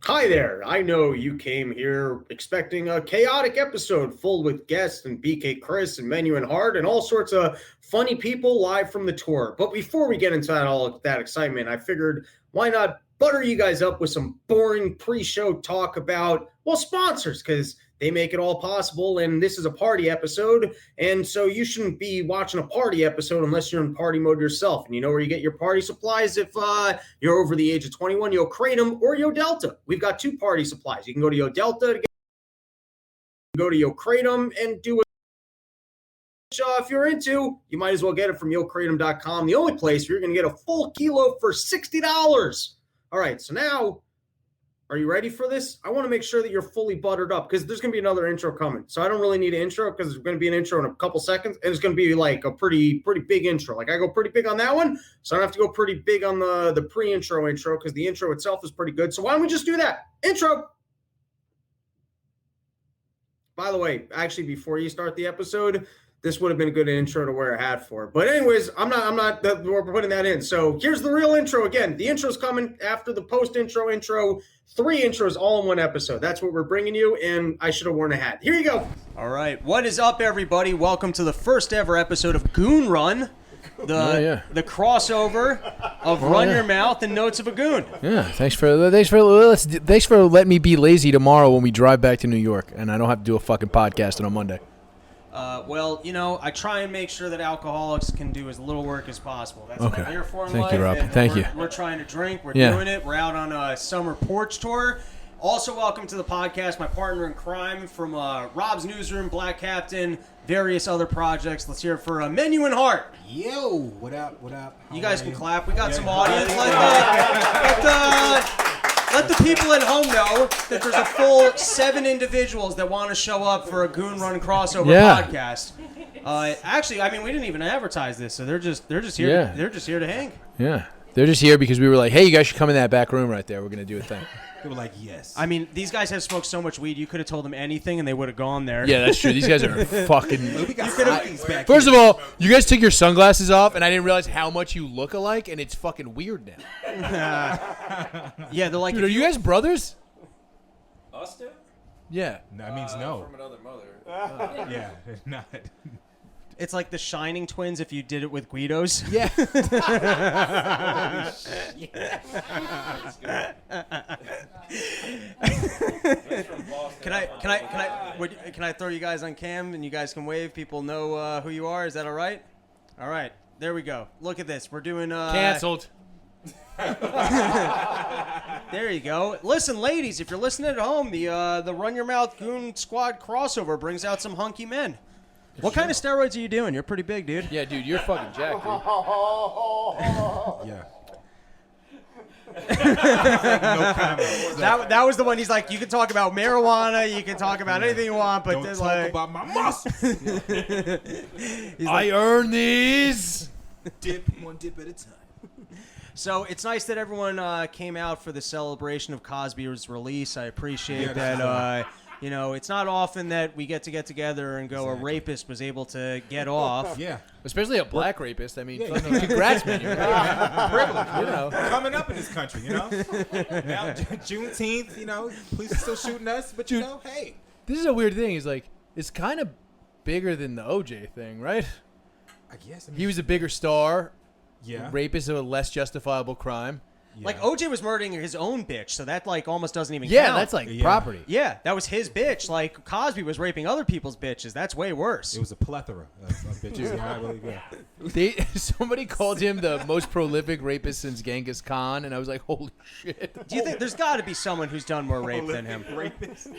Hi there. I know you came here expecting a chaotic episode full with guests and BK Chris and Menuhin Hart and all sorts of funny people live from the tour. But before we get into all that excitement, I figured why not butter you guys up with some boring pre-show talk about, well, sponsors, because they make it all possible. And this is a party episode. And so you shouldn't be watching a party episode unless you're in party mode yourself. And you know where you get your party supplies if you're over the age of 21, YOKRATOM or YODELTA. We've got two party supplies. You can go to YODELTA, go to YOKRATOM and do it. If you're into, you might as well get it from YOKRATOM.com, the only place where you're going to get a full kilo for $60. All right, so now, are you ready for this? I want to make sure that you're fully buttered up because there's going to be another intro coming. So I don't really need an intro because there's going to be an intro in a couple seconds. And it's going to be like a pretty big intro. Like I go pretty big on that one. So I don't have to go pretty big on the pre-intro because the intro itself is pretty good. So why don't we just do that? Intro. By the way, actually, before you start the episode, this would have been a good intro to wear a hat for. But anyways, we're putting that in. So here's the real intro again. The intro's coming after the post-intro intro. 3 intros all in one episode. That's what we're bringing you, and I should have worn a hat. Here you go. All right. What is up, everybody? Welcome to the first ever episode of Goon Run, the crossover of Run Your Mouth and Notes of a Goon. Yeah, thanks for letting me be lazy tomorrow when we drive back to New York, and I don't have to do a fucking podcast on Monday. Well, you know, I try and make sure that alcoholics can do as little work as possible. That's what I'm here for in life. Thank you, Rob. Thank you. We're trying to drink. We're doing it. We're out on a summer Porch tour. Also, welcome to the podcast, my partner in crime from Rob's Newsroom, Black Captain, various other projects. Let's hear it for Menuhin Hart. Yo, what up, what up? You guys can clap. We got some audience. Let the people at home know that there's a full 7 individuals that want to show up for a Goon Run crossover podcast. Actually, I mean, we didn't even advertise this, so they're just here. Yeah. They're just here to hang. Yeah, they're just here because we were like, hey, you guys should come in that back room right there. We're gonna do a thing. They were like, yes. I mean, these guys have smoked so much weed. You could have told them anything, and they would have gone there. Yeah, that's true. These guys are fucking. We got Sockies back First here. of all, you guys took your sunglasses off, and I didn't realize how much you look alike, and it's fucking weird now. Yeah, they're like, Dude, are you guys brothers? Us two? Yeah. That means no. From another mother. Yeah, not. it's like the Shining twins if you did it with Guidos. Yeah. Can I throw you guys on cam and you guys can wave? People know who you are. Is that all right? All right. There we go. Look at this. We're doing Canceled. There you go. Listen, ladies, if you're listening at home, the Run Your Mouth Goon Squad crossover brings out some hunky men. What kind of steroids are you doing? You're pretty big, dude. Yeah, dude, you're fucking jacked, dude. Yeah. No comment. That was the one. He's like, you can talk about marijuana, you can talk about anything you want, but don't talk about my muscles. I earn these. One dip at a time. So it's nice that everyone came out for the celebration of Cosby's release. I appreciate that. You know, it's not often that we get together and go, a rapist was able to get off. Yeah. Especially a black rapist. I mean, fucking congrats, man. Privilege, you know. Coming up in this country, you know. Now, Juneteenth, you know, police are still shooting us, but you know, hey. This is a weird thing. Is like, it's kind of bigger than the OJ thing, right? I guess. I mean, He was a bigger star. Yeah. Rapist of a less justifiable crime. Yeah. Like, OJ was murdering his own bitch, so that, like, almost doesn't even Yeah, count. that's like property. Yeah, that was his bitch. Like, Cosby was raping other people's bitches. That's way worse. It was a plethora of bitches. Yeah, really good. Somebody called him the most prolific rapist since Genghis Khan, and I was like, holy shit. Do you think there's got to be someone who's done more rape than him? Rapist.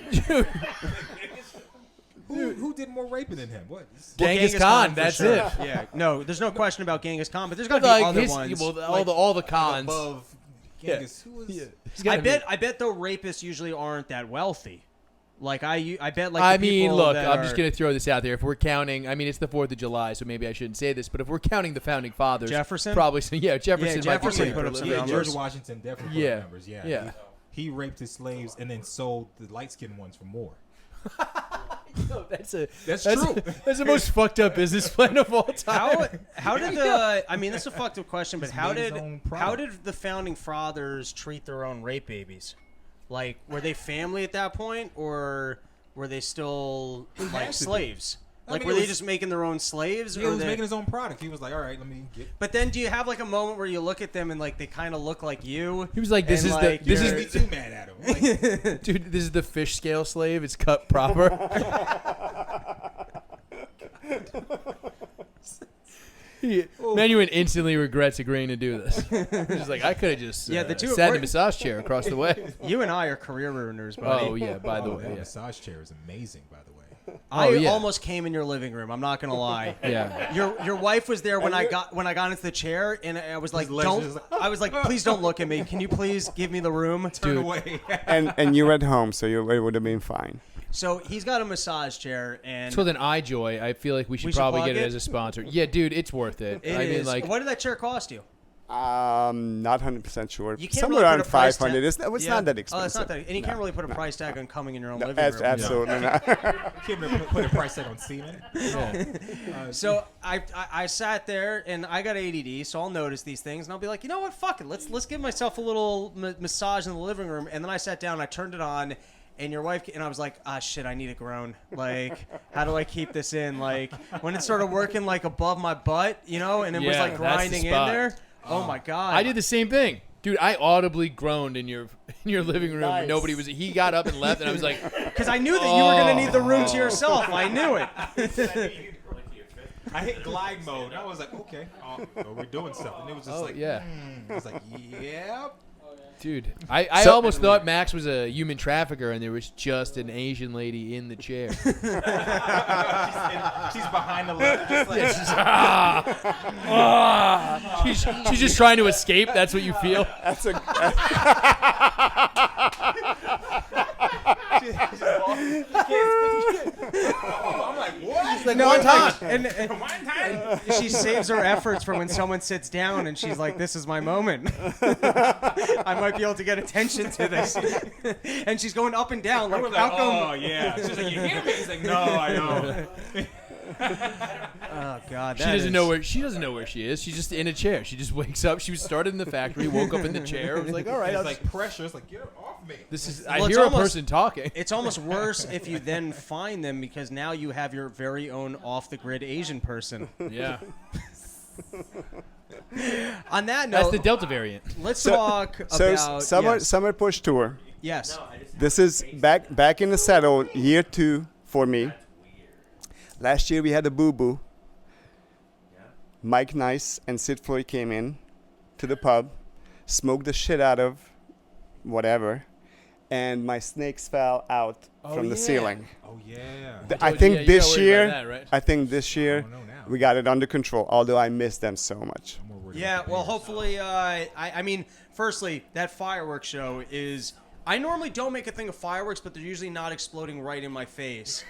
Dude, Who did more raping than him? What? Genghis Khan, for that's sure. it. Yeah, no, there's no question about Genghis Khan, but there's got to be Like other his, ones. well, all the Khans. Above Genghis. Who was? Yeah. I bet though rapists usually aren't that wealthy. Like I bet like I the mean, people look, that I'm are, just gonna throw this out there. If we're counting, I mean, it's the 4th of July, so maybe I shouldn't say this, but if we're counting the founding fathers, Jefferson? Probably, yeah, Jefferson. Yeah, might be Jefferson pretty put up some prolific. numbers. George Washington definitely put up numbers. Yeah. Yeah. He raped his slaves and then sold the light-skinned ones for more. No, that's true. That's the most fucked up business plan of all time. How did the I mean, this is a fucked up question, but He's how made his did own how product. did the founding fathers treat their own rape babies? Like, were they family at that point, or were they still like slaves? Like, were they just making their own slaves? He was making his own product. He was like, all right, let me get. But then, do you have like a moment where you look at them and like they kind of look like you? He was like, "This and, is like, the this You're is too mad at him. Like, dude. This is the fish scale slave. It's cut proper." Menuhin instantly regrets agreeing to do this. He's like, I could have just sat in a massage chair across the way. You and I are career ruiners, buddy. Oh yeah, by the way, that yeah. massage chair is amazing, by the way. I almost came in your living room. I'm not gonna lie. Yeah. Your wife was there when I got into the chair, and I was like, don't. I was like, please don't look at me. Can you please give me the room? Turn away. and you were at home, so it would have been fine. So he's got a massage chair, and It's called an iJoy. I feel like we should probably get it as a sponsor. Yeah, dude, it's worth it. it I mean, is. like, What did that chair cost you? Not 100% sure. You can't Somewhere really around put a price 500. tag- It's not that expensive. Oh, it's not that. And you can't really put a price tag on coming in your own living room. Absolutely not. Can't put a price tag on semen. So I sat there and I got ADD, so I'll notice these things and I'll be like, you know what, fuck it, let's give myself a little massage in the living room. And then I sat down, I turned it on, and your wife, and I was like, shit, I need a groan. Like, how do I keep this in? Like, when it started working like above my butt, you know, and it was like grinding in there. Oh my god! I did the same thing, dude. I audibly groaned in your living room. Nice. Nobody was. He got up and left, and I was like, because I knew that you were gonna need the room to yourself. I knew it. I hit glide mode. I was like, okay, we're doing something. And it was just like, yeah. I was like, yeah. Dude, I almost thought Max was a human trafficker, and there was just an Asian lady in the chair. She's behind the left, just like. She's just trying to escape. That's what you feel. That's a. I'm like, what? She's like, no, and she saves her efforts for when someone sits down and she's like, this is my moment. I might be able to get attention to this. And she's going up and down. Like, how come? Oh, yeah. She's like, you hear me? He's like, no, I don't. Oh, God. She doesn't know where she is. She's just in a chair. She just wakes up. She was started in the factory, woke up in the chair. It was like, all right, It's like pressure. It's like, get off me. this is. Well, I it's hear almost- a person talking. It's almost worse if you then find them because now you have your very own off-the-grid Asian person. Yeah, On that that's note, the Delta variant. let's talk about... Summer Push Tour. Yes. This is back in the saddle, year 2 for me. Last year we had a boo-boo. Mike Nice and Sid Floyd came in to the pub, smoked the shit out of whatever, and my snakes fell out from the ceiling. Oh, yeah. I think this year, that, right? I think this year don't know now. we got it under control. Although I miss them so much. I'm more worried Yeah, about the well, bears. hopefully, I mean, firstly, that fireworks show is... I normally don't make a thing of fireworks, but they're usually not exploding right in my face.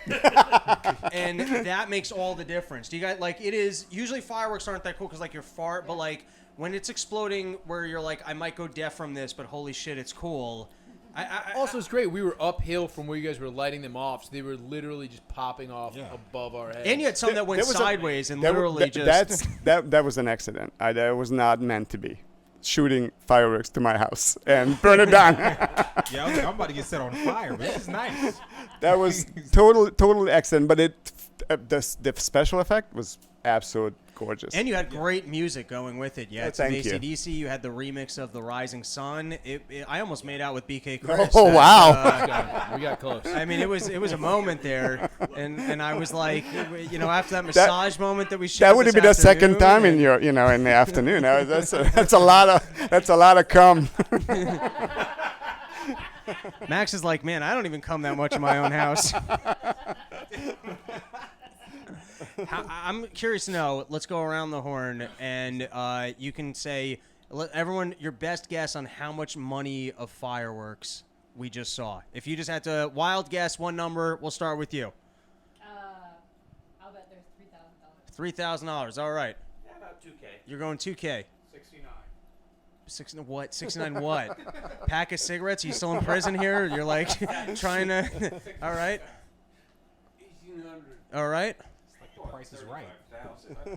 And that makes all the difference. Do you guys, like, it is... Usually fireworks aren't that cool because, like, you're fart, but, like, when it's exploding where you're like, I might go deaf from this, but holy shit, it's cool. Also, it's great. We were uphill from where you guys were lighting them off, so they were literally just popping off above our heads. And you had some that went There was a- sideways and That wa- literally that- just... that was an accident. That was not meant to be. Shooting fireworks to my house and burn it down. Yeah, I was like, I'm about to get set on fire, but this is nice. That was total accident, but the special effect was absolute gorgeous. And you had great music going with it. You had some Thank you. AC/DC. You had the remix of The Rising Sun. I almost made out with BK Chris. Oh, wow. We got close. I mean, it was a moment there, and I was like, you know, after that massage moment that we shot. That would have been the second time in your, in the afternoon. That's a lot of cum. Max is like, man, I don't even come that much in my own house. I'm curious to know. Let's go around the horn, and you can say, everyone, your best guess on how much money of fireworks we just saw. If you just had to wild guess one number, we'll start with you. I'll bet there's $3,000. $3,000. All right. Yeah, about 2K. You're going 2K. 69. What? 69 what? Pack of cigarettes? You still in prison here? You're like trying to... All right. 1800. All right. Price is Right.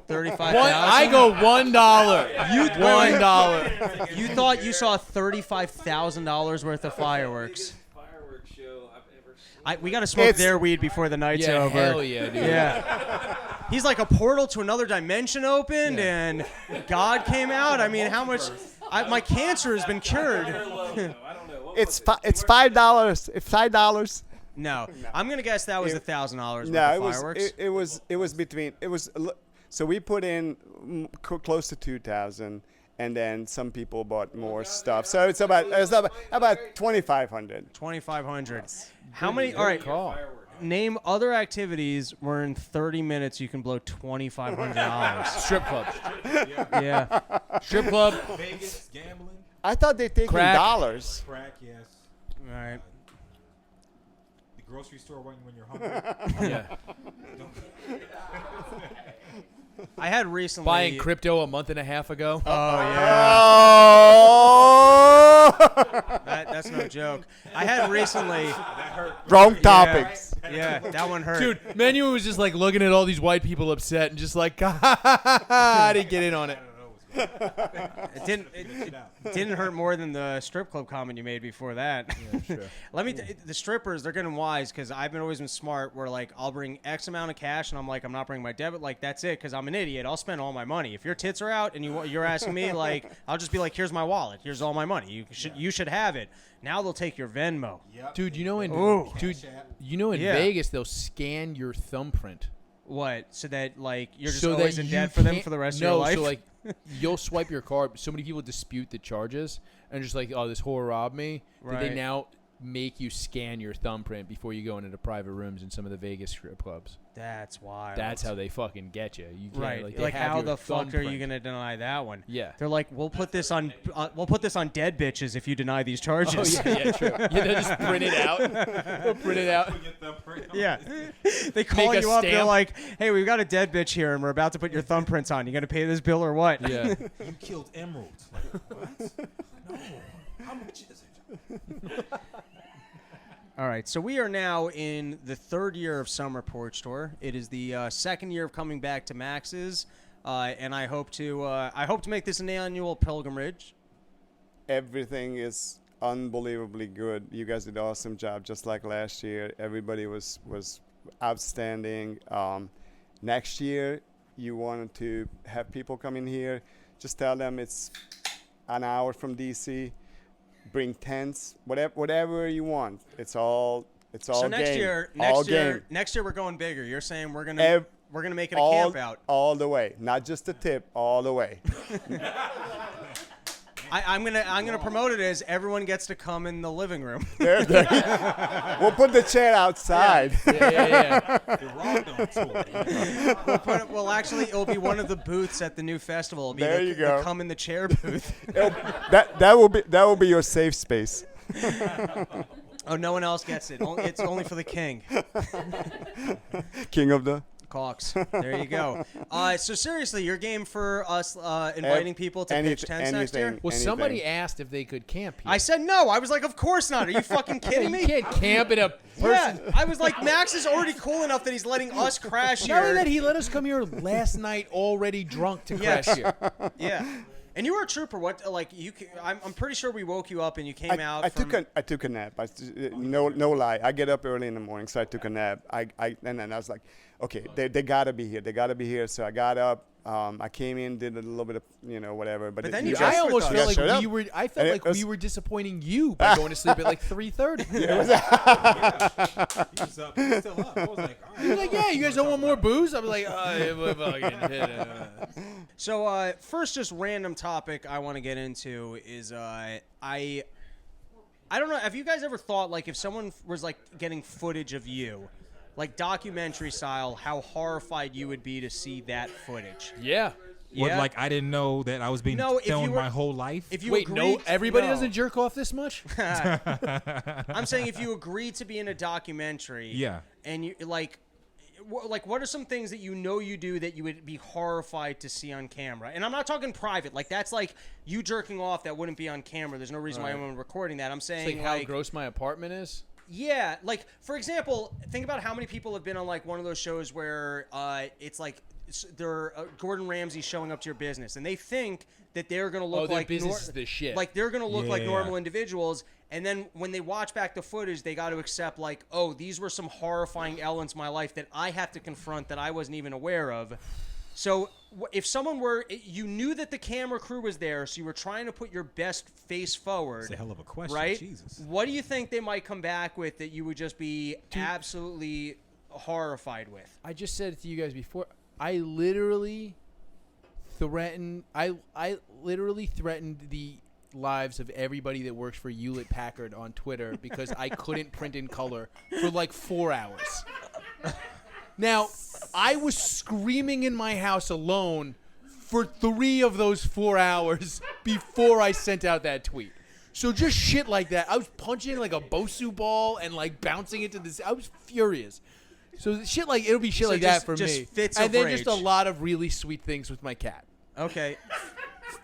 35,000. I go $1. $1. You thought you saw $35,000 worth of fireworks. Fireworks show I've ever seen. We got to smoke their weed before the night's Yeah, over. hell yeah, dude. Yeah. He's like a portal to another dimension opened, and God came out. I mean, how much? My cancer has been cured. I don't know. It's $5. It's $5. No, I'm gonna guess that was $1,000 worth No, of it was fireworks. it was between so we put in close to 2,000, and then some people bought more stuff. So it's about 2,500. 2,500. How many? All right. Name other activities where in 30 minutes you can blow $2,500. Strip club. Yeah. Strip club. Vegas, gambling, I thought they taking Crack. dollars. crack, yes. All right. The grocery store when you're hungry. Yeah. I had recently Buying crypto a month and a half ago. Oh yeah. Oh! That's no joke. I had recently. Wrong topics. Yeah, that one hurt. Dude, Menuhin was just like looking at all these white people upset and just like, I didn't get in on it. It didn't hurt more than the strip club comment you made before that. Yeah, sure. Let me the strippers, they're getting wise because I've always been smart where like I'll bring X amount of cash and I'm like I'm not bringing my debit, like that's it because I'm an idiot. I'll spend all my money. If your tits are out and you're asking me, like I'll just be like, here's my wallet, here's all my money. You should have it. Now they'll take your Venmo. Yep. Dude, you know in Yeah. Vegas they'll scan your thumbprint. What? So that like you're just So always that in you debt for them can't- for the rest of your life? No, so like you'll swipe your card. So many people dispute the charges and just like, oh, this whore robbed me. That they Right. now make you scan your thumbprint before you go into the private rooms in some of the Vegas strip clubs. That's wild. That's how they fucking get you. You can't, Right. Like, they Like have how your the fuck are thumbprint. you gonna deny that one? Yeah. They're like, we'll put this on dead bitches if you deny these Oh, charges. yeah, true. Yeah, they'll just print it out. They'll print it out. Yeah. They call Make a you up. They're stamp. like, hey, we've got a dead bitch here, and we're about to put your thumbprints on. You gonna pay this bill or what? Yeah. You killed emeralds. Like, what? No. How much is it? All right, so we are now in the third year of Summer Porch Tour. It is the second year of coming back to Max's, and I hope to make this an annual pilgrimage. Everything is unbelievably good. You guys did an awesome job, just like last year. Everybody was outstanding. Next year, you wanted to have people come in here. Just tell them it's an hour from DC. Bring tents, whatever you want. It's all So game. next year, we're going bigger. You're saying we're gonna make it a camp out. all the way, not just the tip, all the way. I'm gonna promote it as everyone gets to come in the living room. We'll put the chair outside. Yeah. The raw tour. It'll be one of the booths at the new festival. It'll be There you go. the come in the chair booth. That will be your safe space. Oh, no one else gets it. It's only for the king. King of the. Cox. There you go. So seriously, you're game for us inviting people to pitch tents next year? Well, somebody asked if they could camp here. I said no. I was like, of course not. Are you fucking kidding me? You can't camp in a person. Yeah, I was like, Max is already cool enough that he's letting us crash Not only here. that, he let us come here last night already drunk to crash here. Yeah. And you were a trooper. What? Like you? I'm pretty sure we woke you up and you came out. I took a nap. No lie. I get up early in the morning, so I took a nap. And then I was like, okay, they gotta be here. They gotta be here. So I got up. I came in, did a little bit of whatever. But then you you guys- I almost you felt guys like showed up. we were. I felt And like it was- we were disappointing you by going to sleep at like 3:30. He was up. He was still up. I was like, all right. He was like, "Yeah, you guys don't want more booze?" I was like, So first, just random topic I want to get into is I don't know. Have you guys ever thought like if someone was like getting footage of you, like documentary style, how horrified you would be to see that footage? Yeah. What, Yeah. like I didn't know that I was being No, if you filmed were- my whole life? If you Wait, agreed, everybody no. doesn't jerk off this much? I'm saying if you agreed to be in a documentary, Yeah. and you like what are some things that you do that you would be horrified to see on camera? And I'm not talking private. Like that's like you jerking off that wouldn't be on camera. There's no reason why I'm recording that. I'm saying It's like how gross my apartment is. Yeah, like for example, think about how many people have been on like one of those shows where it's like they're Gordon Ramsay showing up to your business, and they think that they're gonna look like business is the shit. Like they're gonna look like normal individuals, and then when they watch back the footage, they got to accept like, oh, these were some horrifying elements of my life that I have to confront that I wasn't even aware of. So if someone you knew that the camera crew was there, so you were trying to put your best face forward. That's a hell of a question, right? Jesus. What do you think they might come back with that you would just be absolutely horrified with? I just said it to you guys before. I literally threatened the lives of everybody that works for Hewlett Packard on Twitter because I couldn't print in color for like 4 hours. Now, I was screaming in my house alone for 3 of those 4 hours before I sent out that tweet. So just shit like that. I was punching like a Bosu ball and like bouncing into this. I was furious. So shit like it'll be shit like that for me. And then just a lot of really sweet things with my cat. Okay.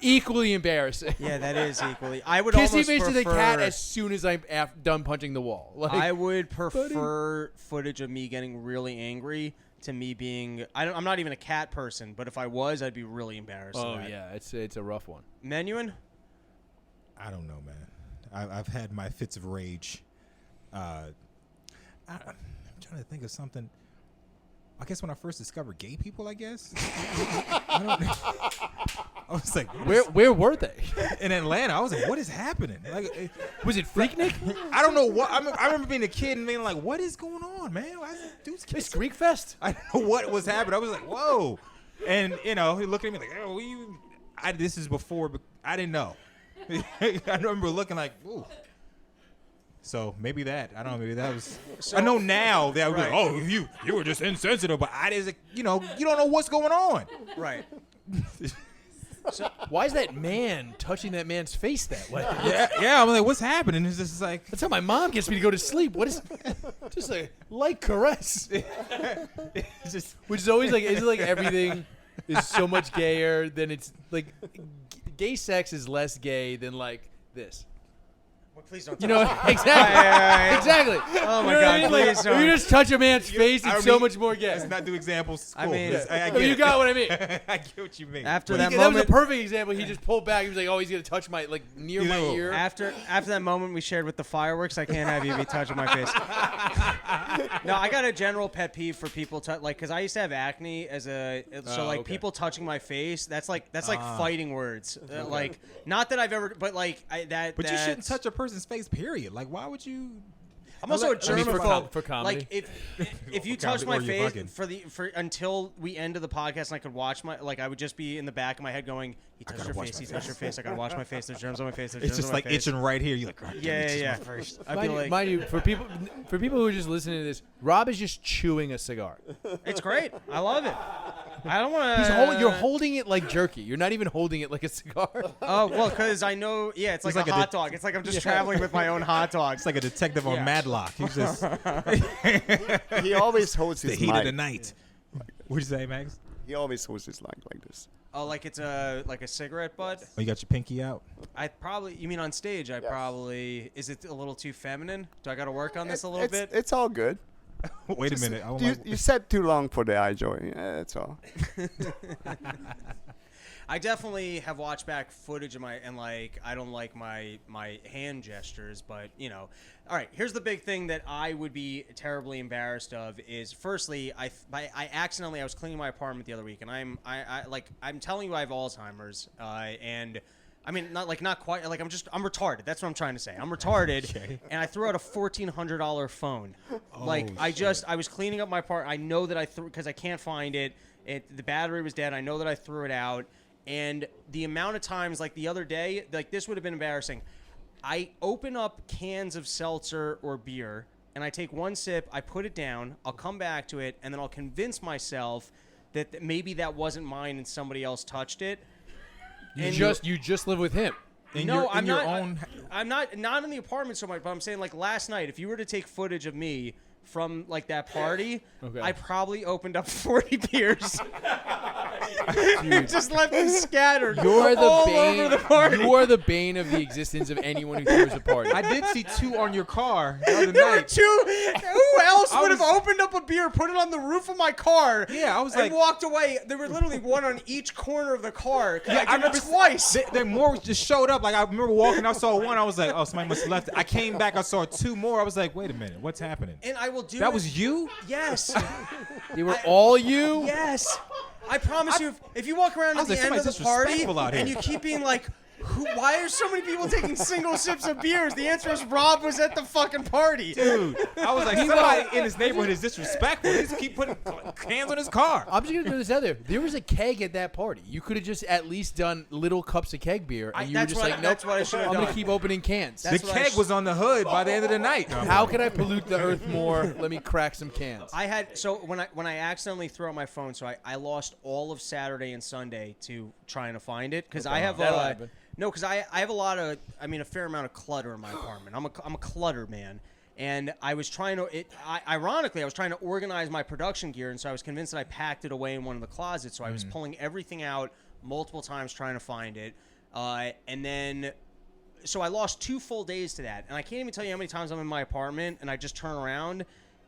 Equally embarrassing. Yeah, that is equally. I would Kissy almost face prefer to the cat as soon as I'm done punching the wall. Like, I would prefer footage of me getting really angry to me being. I'm not even a cat person, but if I was, I'd be really embarrassed. Oh yeah, it's a rough one. Menuhin? I don't know, man. I've had my fits of rage. I'm trying to think of something. I guess when I first discovered gay people, I guess. I was like, where were they? In Atlanta. I was like, what is happening? Like, was it Freaknik? I don't know what. I remember being a kid and being like, what is going on, man? Why is this dude's It's Greek Fest. I don't know what was happening. I was like, whoa. And, he looked at me like, oh, this is before, but I didn't know. I remember looking like, ooh. So maybe that. I don't know. Maybe that was. I know now that I would be like, oh, you were just insensitive, but I didn't. You don't know what's going on. Right. So why is that man touching that man's face that way? Yeah. I'm like, what's happening? It's just like that's how my mom gets me to go to sleep. What is just a light caress? It's just, which is always like, is it like everything is so much gayer than it's like gay sex is less gay than like this. Well, please don't. Exactly. Exactly. Oh my God! I mean? Please like, don't. If you just touch a man's face, it's so much more gay. Let's not do examples. Cool. I mean, I get you got what I mean. I get what you mean. After that moment, was a perfect example. He just pulled back. He was like, "Oh, he's gonna touch my near my ear." After that moment we shared with the fireworks, I can't have you be touching my face. No, I got a general pet peeve for people because I used to have acne people touching my face. That's like fighting words. Like not that I've ever, but like that. But you shouldn't touch a person's face. Period. Like, why would you? I'm also a germaphobe. For comedy. Like if you touch my face for until we ended the podcast and I could watch I would just be in the back of my head going, he touched your face, he touched your face, I gotta watch my face, there's germs on my face, there's germs on my face. It's just like itching right here. You're like, yeah. I feel like, mind you, for people who are just listening to this, Rob is just chewing a cigar. It's great. I love it. I don't want to. You're holding it like jerky. You're not even holding it like a cigar. Oh well, because I know. Yeah, it's like a hot dog. It's like I'm just traveling with my own hot dog. It's like a detective on Madlock. He's just. He always holds his the heat mic. of the night. What'd you say, Max? He always holds his mic like this. Oh, like it's a cigarette butt. Oh, you got your pinky out. You mean on stage? Probably. Is it a little too feminine? Do I got to work on this a little bit? It's all good. Wait a minute. You said too long for the eye joy. That's all. I definitely have watched back footage of I don't like my hand gestures, but all right. Here's the big thing that I would be terribly embarrassed of is, firstly, I accidentally I was cleaning my apartment the other week, and I'm telling you I have Alzheimer's, and. I mean, not quite. Like I'm retarded. That's what I'm trying to say. I'm retarded, okay. And I threw out a $1,400 phone. I was cleaning up my part. I know that I threw because I can't find it. The battery was dead. I know that I threw it out, and the amount of times, like the other day, like this would have been embarrassing. I open up cans of seltzer or beer, and I take one sip. I put it down. I'll come back to it, and then I'll convince myself that maybe that wasn't mine and somebody else touched it. You just live with him. I'm not in the apartment so much, but I'm saying like last night, if you were to take footage of me from like that party, I probably opened up 40 beers. Dude, Just left them scattered you're the all bane. over the party. You are the bane of the existence of anyone who throws a party. I did see 2 on your car the other There were night. 2. Who else I would have was- opened up a beer, put it on the roof of my car, Yeah, I was and like- walked away? There were literally one on each corner of the car. Yeah, I did it twice. They more just showed up. Like I remember walking, I saw one. I was like, oh, somebody must have left it. I came back, I saw 2 more. I was like, wait a minute, what's happening? And I will do That it. was you? Yes. They were all you. Yes. I promise you, if you walk around I at was the like, end of the somebody's party disrespectful out and here. you keep being like, why are so many people taking single sips of beers? The answer is Rob was at the fucking party. Dude, I was like, somebody in this neighborhood is disrespectful. They just keep putting cans on his car. I'm just gonna throw this out there. There was a keg at that party. You could have just at least done little cups of keg beer, and you were that's just what like, I- nope. that's what I should have I'm gonna done. keep opening cans. The That's what I keg was on the hood by the end of the night. How can I pollute the earth more? Let me crack some cans. I had when I accidentally threw out my phone, so I lost all of Saturday and Sunday to trying to find it because I have That'll happen. no, because I have a fair amount of clutter in my apartment. I'm a clutter man, and I was trying to ironically I was trying to organize my production gear, and so I was convinced that I packed it away in one of the closets. So I was pulling everything out multiple times trying to find it, and then. So I lost 2 full days to that, and I can't even tell you how many times I'm in my apartment, and I just turn around,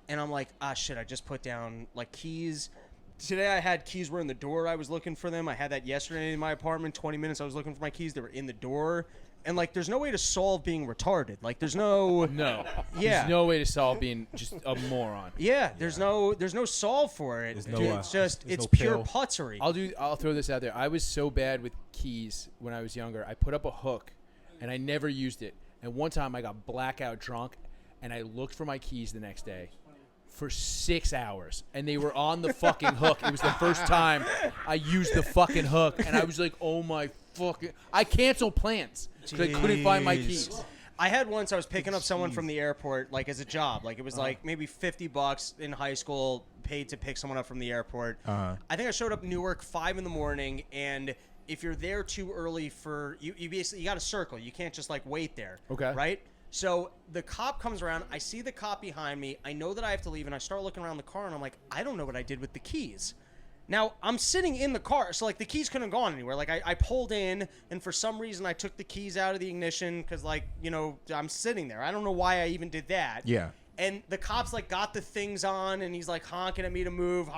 and I'm like, ah, shit, I just put down, like, keys. Today I had keys were in the door. I was looking for them. I had that yesterday in my apartment. 20 minutes I was looking for my keys. They were in the door. And, like, there's no way to solve being retarded. Like, there's no... No. Yeah. There's no way to solve being just a moron. Yeah, there's no solve for it. There's no, Dude, it's just, there's it's no pure pill. putzery. I'll throw this out there. I was so bad with keys when I was younger. I put up a hook, and I never used it. And one time I got blackout drunk, and I looked for my keys the next day for 6 hours, and they were on the fucking hook. It was the first time I used the fucking hook, and I was like, oh my fucking... I canceled plans because I couldn't find my keys. I had once I was picking up someone from the airport, like, as a job. Like, it was, like, maybe $50 in high school, paid to pick someone up from the airport. I think I showed up in Newark 5 in the morning, and... if you're there too early for you basically you got to circle. You can't just like wait there. Okay. Right? So the cop comes around. I see the cop behind me. I know that I have to leave, and I start looking around the car, and I'm like, I don't know what I did with the keys. Now, I'm sitting in the car, so like the keys couldn't have gone anywhere. Like I pulled in, and for some reason I took the keys out of the ignition because like, you know, I'm sitting there. I don't know why I even did that. Yeah. And the cop's like got the things on, and he's like honking at me to move.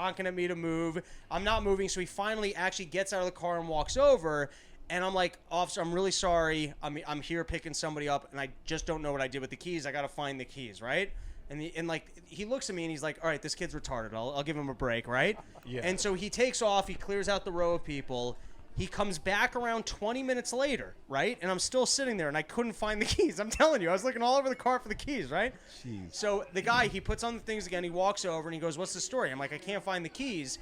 I'm not moving, so he finally actually gets out of the car and walks over. And I'm like, officer, I'm really sorry. I'm here picking somebody up, and I just don't know what I did with the keys. I got to find the keys, right? And like he looks at me and he's like, all right, this kid's retarded. I'll give him a break, right? Yeah. And so he takes off. He clears out the row of people. He comes back around 20 minutes later, right? And I'm still sitting there, and I couldn't find the keys. I'm telling you, I was looking all over the car for the keys, right? Jeez. So the guy, he puts on the things again. He walks over, and he goes, what's the story? I'm like, I can't find the keys.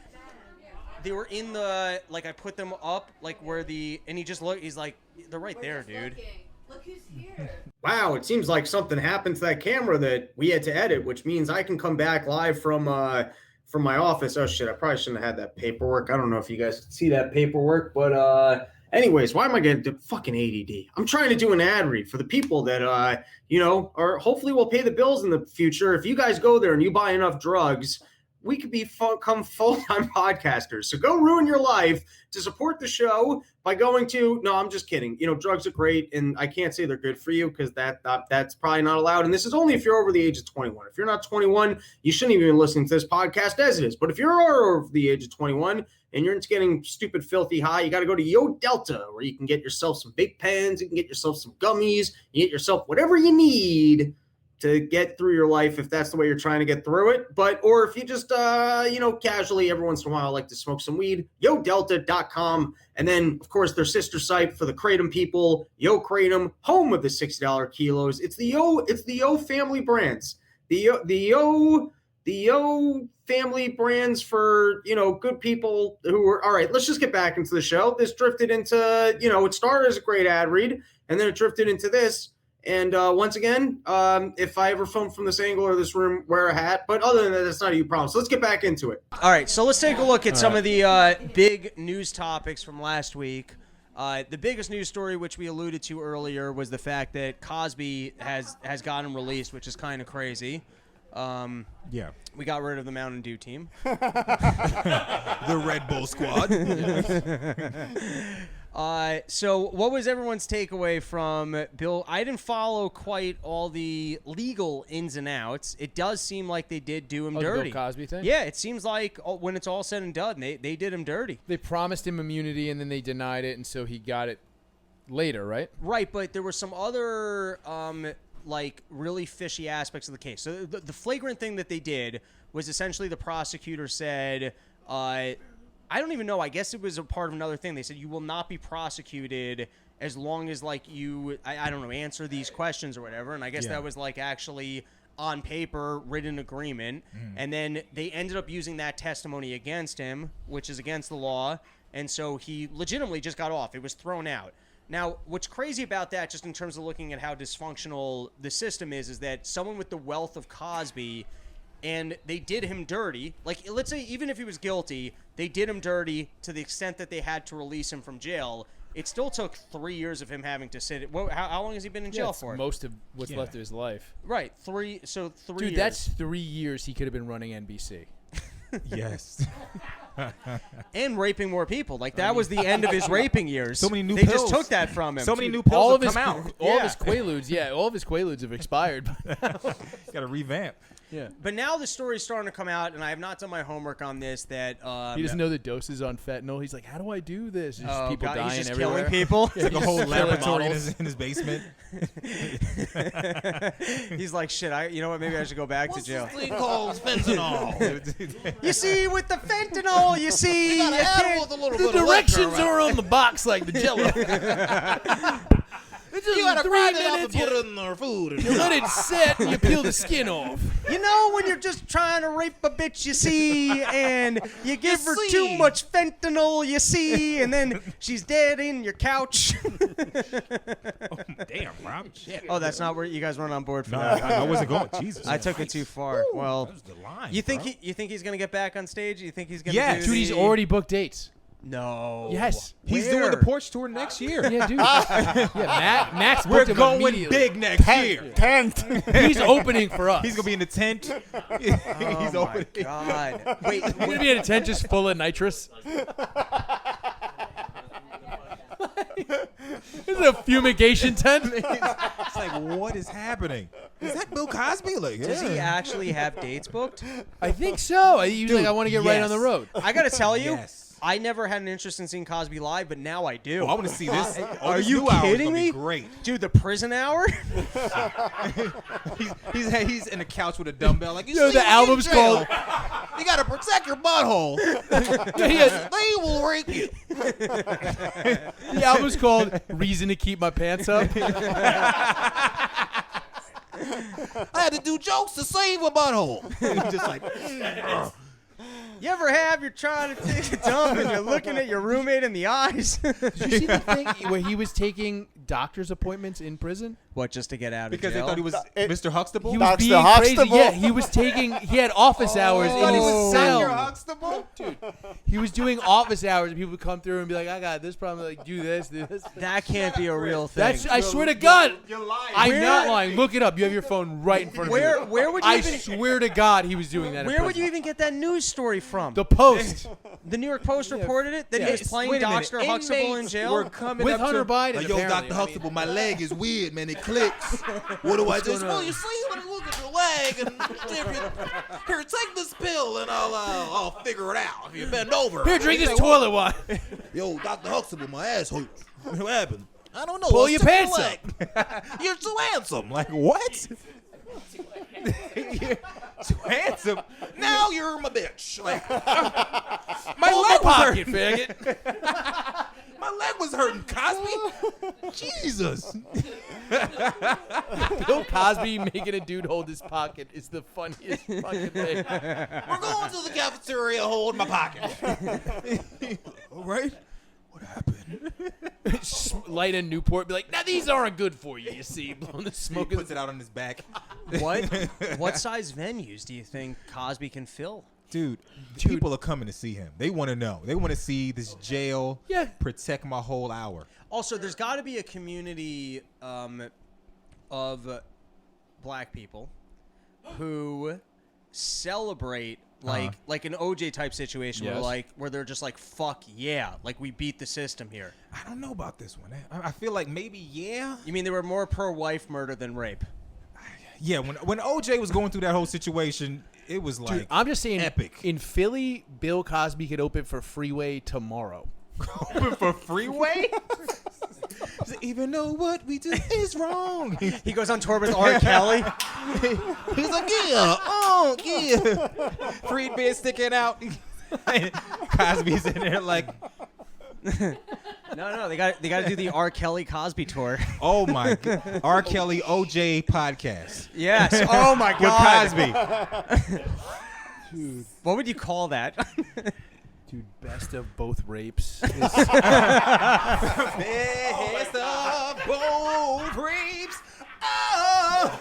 They were in the, like, I put them up, like, where the, and he just looked, he's like, they're right there, dude. Look who's here. Wow, it seems like something happened to that camera that we had to edit, which means I can come back live from my office. Oh shit, I probably shouldn't have had that paperwork. I don't know if you guys can see that paperwork, but anyways, why am I getting fucking ADD? I'm trying to do an ad read for the people that you know, or hopefully will pay the bills in the future. If you guys go there and you buy enough drugs, we could become full-time podcasters. So go ruin your life to support the show by going to, no, I'm just kidding. You know, drugs are great, and I can't say they're good for you because that's probably not allowed. And this is only if you're over the age of 21. If you're not 21, you shouldn't even be listening to this podcast as it is. But if you're over the age of 21 and you're into getting stupid, filthy high, you got to go to YODELTA, where you can get yourself some vape pens, you can get yourself some gummies, you get yourself whatever you need to get through your life if that's the way you're trying to get through it. But, or if you just, you know, casually every once in a while like to smoke some weed, YODELTA.com. And then, of course, their sister site for the Kratom people, YOKRATOM, home of the $60 kilos. It's the Yo family brands. The Yo family brands for, you know, good people who are, all right, let's just get back into the show. This drifted into, you know, it started as a great ad read, and then it drifted into this. And once again, if I ever film from this angle or this room, wear a hat. But other than that, that's not a huge problem. So let's get back into it. All right, so let's take a look at some of the big news topics from last week. The biggest news story, which we alluded to earlier, was the fact that Cosby has gotten released, which is kind of crazy. Yeah. We got rid of the Mountain Dew team. The Red Bull squad. So what was everyone's takeaway from Bill? I didn't follow quite all the legal ins and outs. It does seem like they did do him The dirty. Bill Cosby thing? Yeah, it seems like when it's all said and done, they did him dirty. They promised him immunity, and then they denied it, and so he got it later, right? Right, but there were some other like really fishy aspects of the case. So the flagrant thing that they did was essentially the prosecutor said, I don't even know. I guess it was a part of another thing. They said you will not be prosecuted as long as like you, I don't know, answer these questions or whatever. And I guess that was like actually on paper written agreement. And then they ended up using that testimony against him, which is against the law. And so he legitimately just got off. It was thrown out. Now, what's crazy about that, just in terms of looking at how dysfunctional the system is that someone with the wealth of Cosby, and they did him dirty. Like, let's say even if he was guilty, they did him dirty to the extent that they had to release him from jail. It still took 3 years of him having to sit. How long has he been in jail for? Most of what's left of his life. Right, 3 years. Dude, that's 3 years he could have been running NBC. Yes. And raping more people. Like, that was the end of his raping years. So many new They pills. just took that from him. So many new pills have come out. All of his Quaaludes, all of his Quaaludes have expired. Got to revamp. Yeah. But now the story's starting to come out, and I have not done my homework on this, that He doesn't know the doses on fentanyl. He's like, how do I do this? There's just people dying he's just everywhere. killing people. It's like a whole Killing laboratory in models. his basement. He's like, shit, you know what, maybe I should go back to jail. This thing called fentanyl. You see, with the fentanyl, you see, You gotta you add can't- with a little The bit of directions liquor, are on the box like the Jello. It's just You gotta 3 grind it up and minutes. put You, it in our food. And you let it set and you peel the skin off. You know, when you're just trying to rape a bitch, you see, and you give her see. too much fentanyl, you see, and then she's dead in your couch. Damn, Rob. Shit. Oh, that's not where you guys weren't on board for No, that. I wasn't going. Jesus. I took it too far. Well, That was the line. you think bro. you think he's gonna get back on stage? You think he's gonna? Yes. do Dude, he's the- already booked dates. No. Yes. He's Where? doing the Porch tour next year. Yeah, dude. Max We're booked him going immediately. big next year. Tent. He's opening for us. He's gonna be in the tent. Oh He's my opening. God. Wait. He's gonna be in a tent just full of nitrous. This is a fumigation tent. It's like, what is happening? Is that Bill Cosby? Like, Does he yeah. actually have dates booked? I think so. He's like, I want to get right on the road. I gotta tell you, Yes. I never had an interest in seeing Cosby live, but now I do. Oh, I want to see this. Oh, Are this you new hour is kidding gonna be me? Great. Dude, the prison hour? He's in the couch with a dumbbell. Like, you Yo, see, the when album's you're in jail, called- You gotta protect your butthole. They will rape you. The album's called "Reason to Keep My Pants Up." I had to do jokes to save a butthole. Just like, You ever have, you're trying to take a dump and you're looking at your roommate in the eyes? Did you see the thing where he was taking doctor's appointments in prison? What, just to get out of because jail? they thought he was Mr. Huxtable. He was Dr. being crazy. Huxtable? Yeah, he was taking. He had office hours in his Dr. cell. Huxtable? Dude. He was doing office hours, and people would come through and be like, "I got this problem. Like, do this, do this." That can't be a real thing. That's. I swear to God, You're lying. I'm Where- not lying. Look it up. You have your phone right in front of you. Where would you I even swear to God, he was doing that. in where would prison. you even get that news story from? The Post The New York Post reported it that he was playing Wait a minute. Dr. Huxtable in Inmates jail. were coming with up Hunter to, Biden. Like, yo, apparently. Dr. Huxtable, my leg is weird, man. It clicks. What do I do? going on? Well, you see, let me look at your leg, and here, take this pill, and I'll figure it out. If you bend over, Here, drink He's this like, toilet water. Yo, Dr. Huxtable, my ass hurts. What happened? I don't know. Pull I your took pants leg. You're too handsome. Like, what? You're too handsome. Now you're my bitch. Like, my Pull leg my was pocket, hurting. faggot. My leg was hurting, Cosby. Jesus. Bill Cosby making a dude hold his pocket is the funniest fucking thing. We're going to the cafeteria. Hold my pocket. All right. What happened? Light a Newport, be like, now these aren't good for you. You see, blowing the He smoke. puts it out on his back. What size venues do you think Cosby can fill? Dude, people are coming to see him. They want to know. They want to see this jail protect my whole hour. Also, there's got to be a community of black people who celebrate like an OJ type situation Yes. where they're just like, fuck yeah, like we beat the system here. I don't know about this one. I feel like maybe You mean they were more pro wife murder than rape? Yeah, when OJ was going through that whole situation, it was like Dude, I'm just saying, epic. in Philly, Bill Cosby could open for Freeway tomorrow. Open for Freeway? Even though what we do is wrong. He goes on tour with R. Kelly. He's like, yeah. Freed being sticking out. Cosby's in there like, No, they got to do the R. Kelly Cosby tour. oh my God. R. Kelly OJ podcast. Yes. Oh my God. With Cosby. Dude, What would you call that? best of both rapes. Best of both rapes. Oh.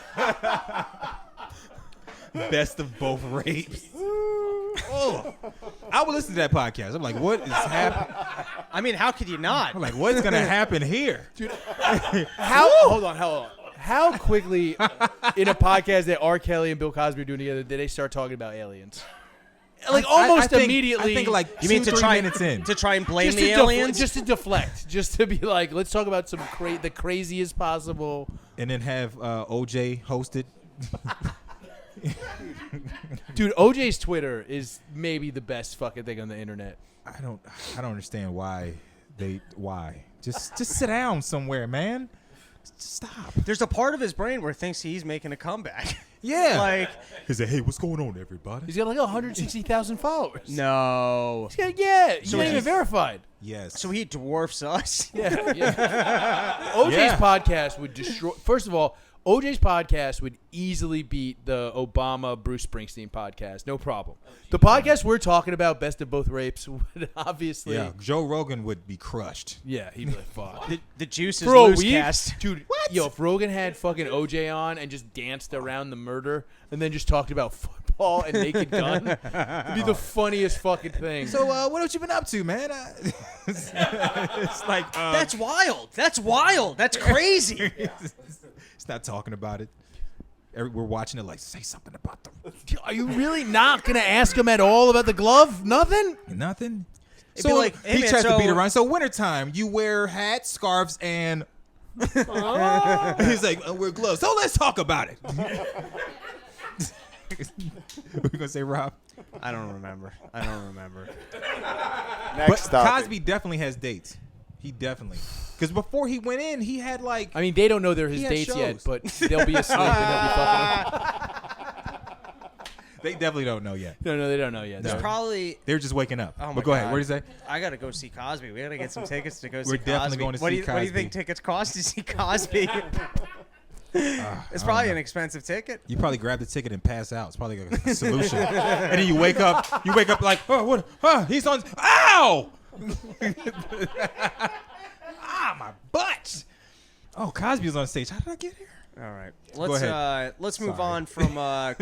Best of both rapes. Oh. I would listen to that podcast. I'm like, what is happening? I mean, how could you not? I'm like, what's gonna happen here? Hold on. How quickly in a podcast that R. Kelly and Bill Cosby are doing together did they start talking about aliens? Like almost I think, immediately. I think like You mean 2-3 minutes in. to try and blame just the to aliens? just to deflect, just to be like, let's talk about some the craziest possible. And then have OJ hosted. Dude, OJ's Twitter is maybe the best fucking thing on the internet. I don't understand why. Just sit down somewhere, man. Just stop. There's a part of his brain where it thinks he's making a comeback. Yeah. Like, He said, hey, what's going on, everybody? He's got like 160,000 followers. no. Yeah, he's not even he's- verified. Yes. So he dwarfs us. Yeah. OJ's podcast would destroy. First of all, OJ's podcast would easily beat the Obama Bruce Springsteen podcast. No problem. The podcast we're talking about, Best of Both Rapes, would obviously. Yeah, Joe Rogan would be crushed. Yeah, he'd be like, fuck. The juice is Bro, loose cast. dude, yo, if Rogan had fucking OJ on and just danced around the murder and then just talked about football and Naked Gun, it'd be the funniest fucking thing. So, what have you been up to, man? It's like, That's wild. That's wild. That's crazy. It's not talking about it. We're watching it like, say something about them. Are you really not gonna ask him at all about the glove? Nothing. Nothing. It'd So be like, hey, he man, tries to so- beat around. So wintertime, you wear hats, scarves, and he's like, wear gloves. So let's talk about it. What are you gonna say, Rob? I don't remember. Next But topic. Cosby definitely has dates. He definitely, because before he went in, he had like. I mean, they don't know they're his He had dates yet, shows. but they'll be asleep and they'll be fucking. They definitely don't know yet. No, they don't know yet. There's No. probably. They're just waking up. Oh my But go ahead. God. What did you say? I gotta go see Cosby. We gotta get some tickets to go see We're Cosby. definitely going to what see do you, What do you Cosby. think tickets cost to see Cosby? It's probably an expensive ticket. You probably grab the ticket and pass out. It's probably a solution. And then you wake up. You wake up like, oh, what? He's on. Ow! My butt. Oh, Cosby was on stage. How did I get here? All right, ahead. let's move Sorry. on from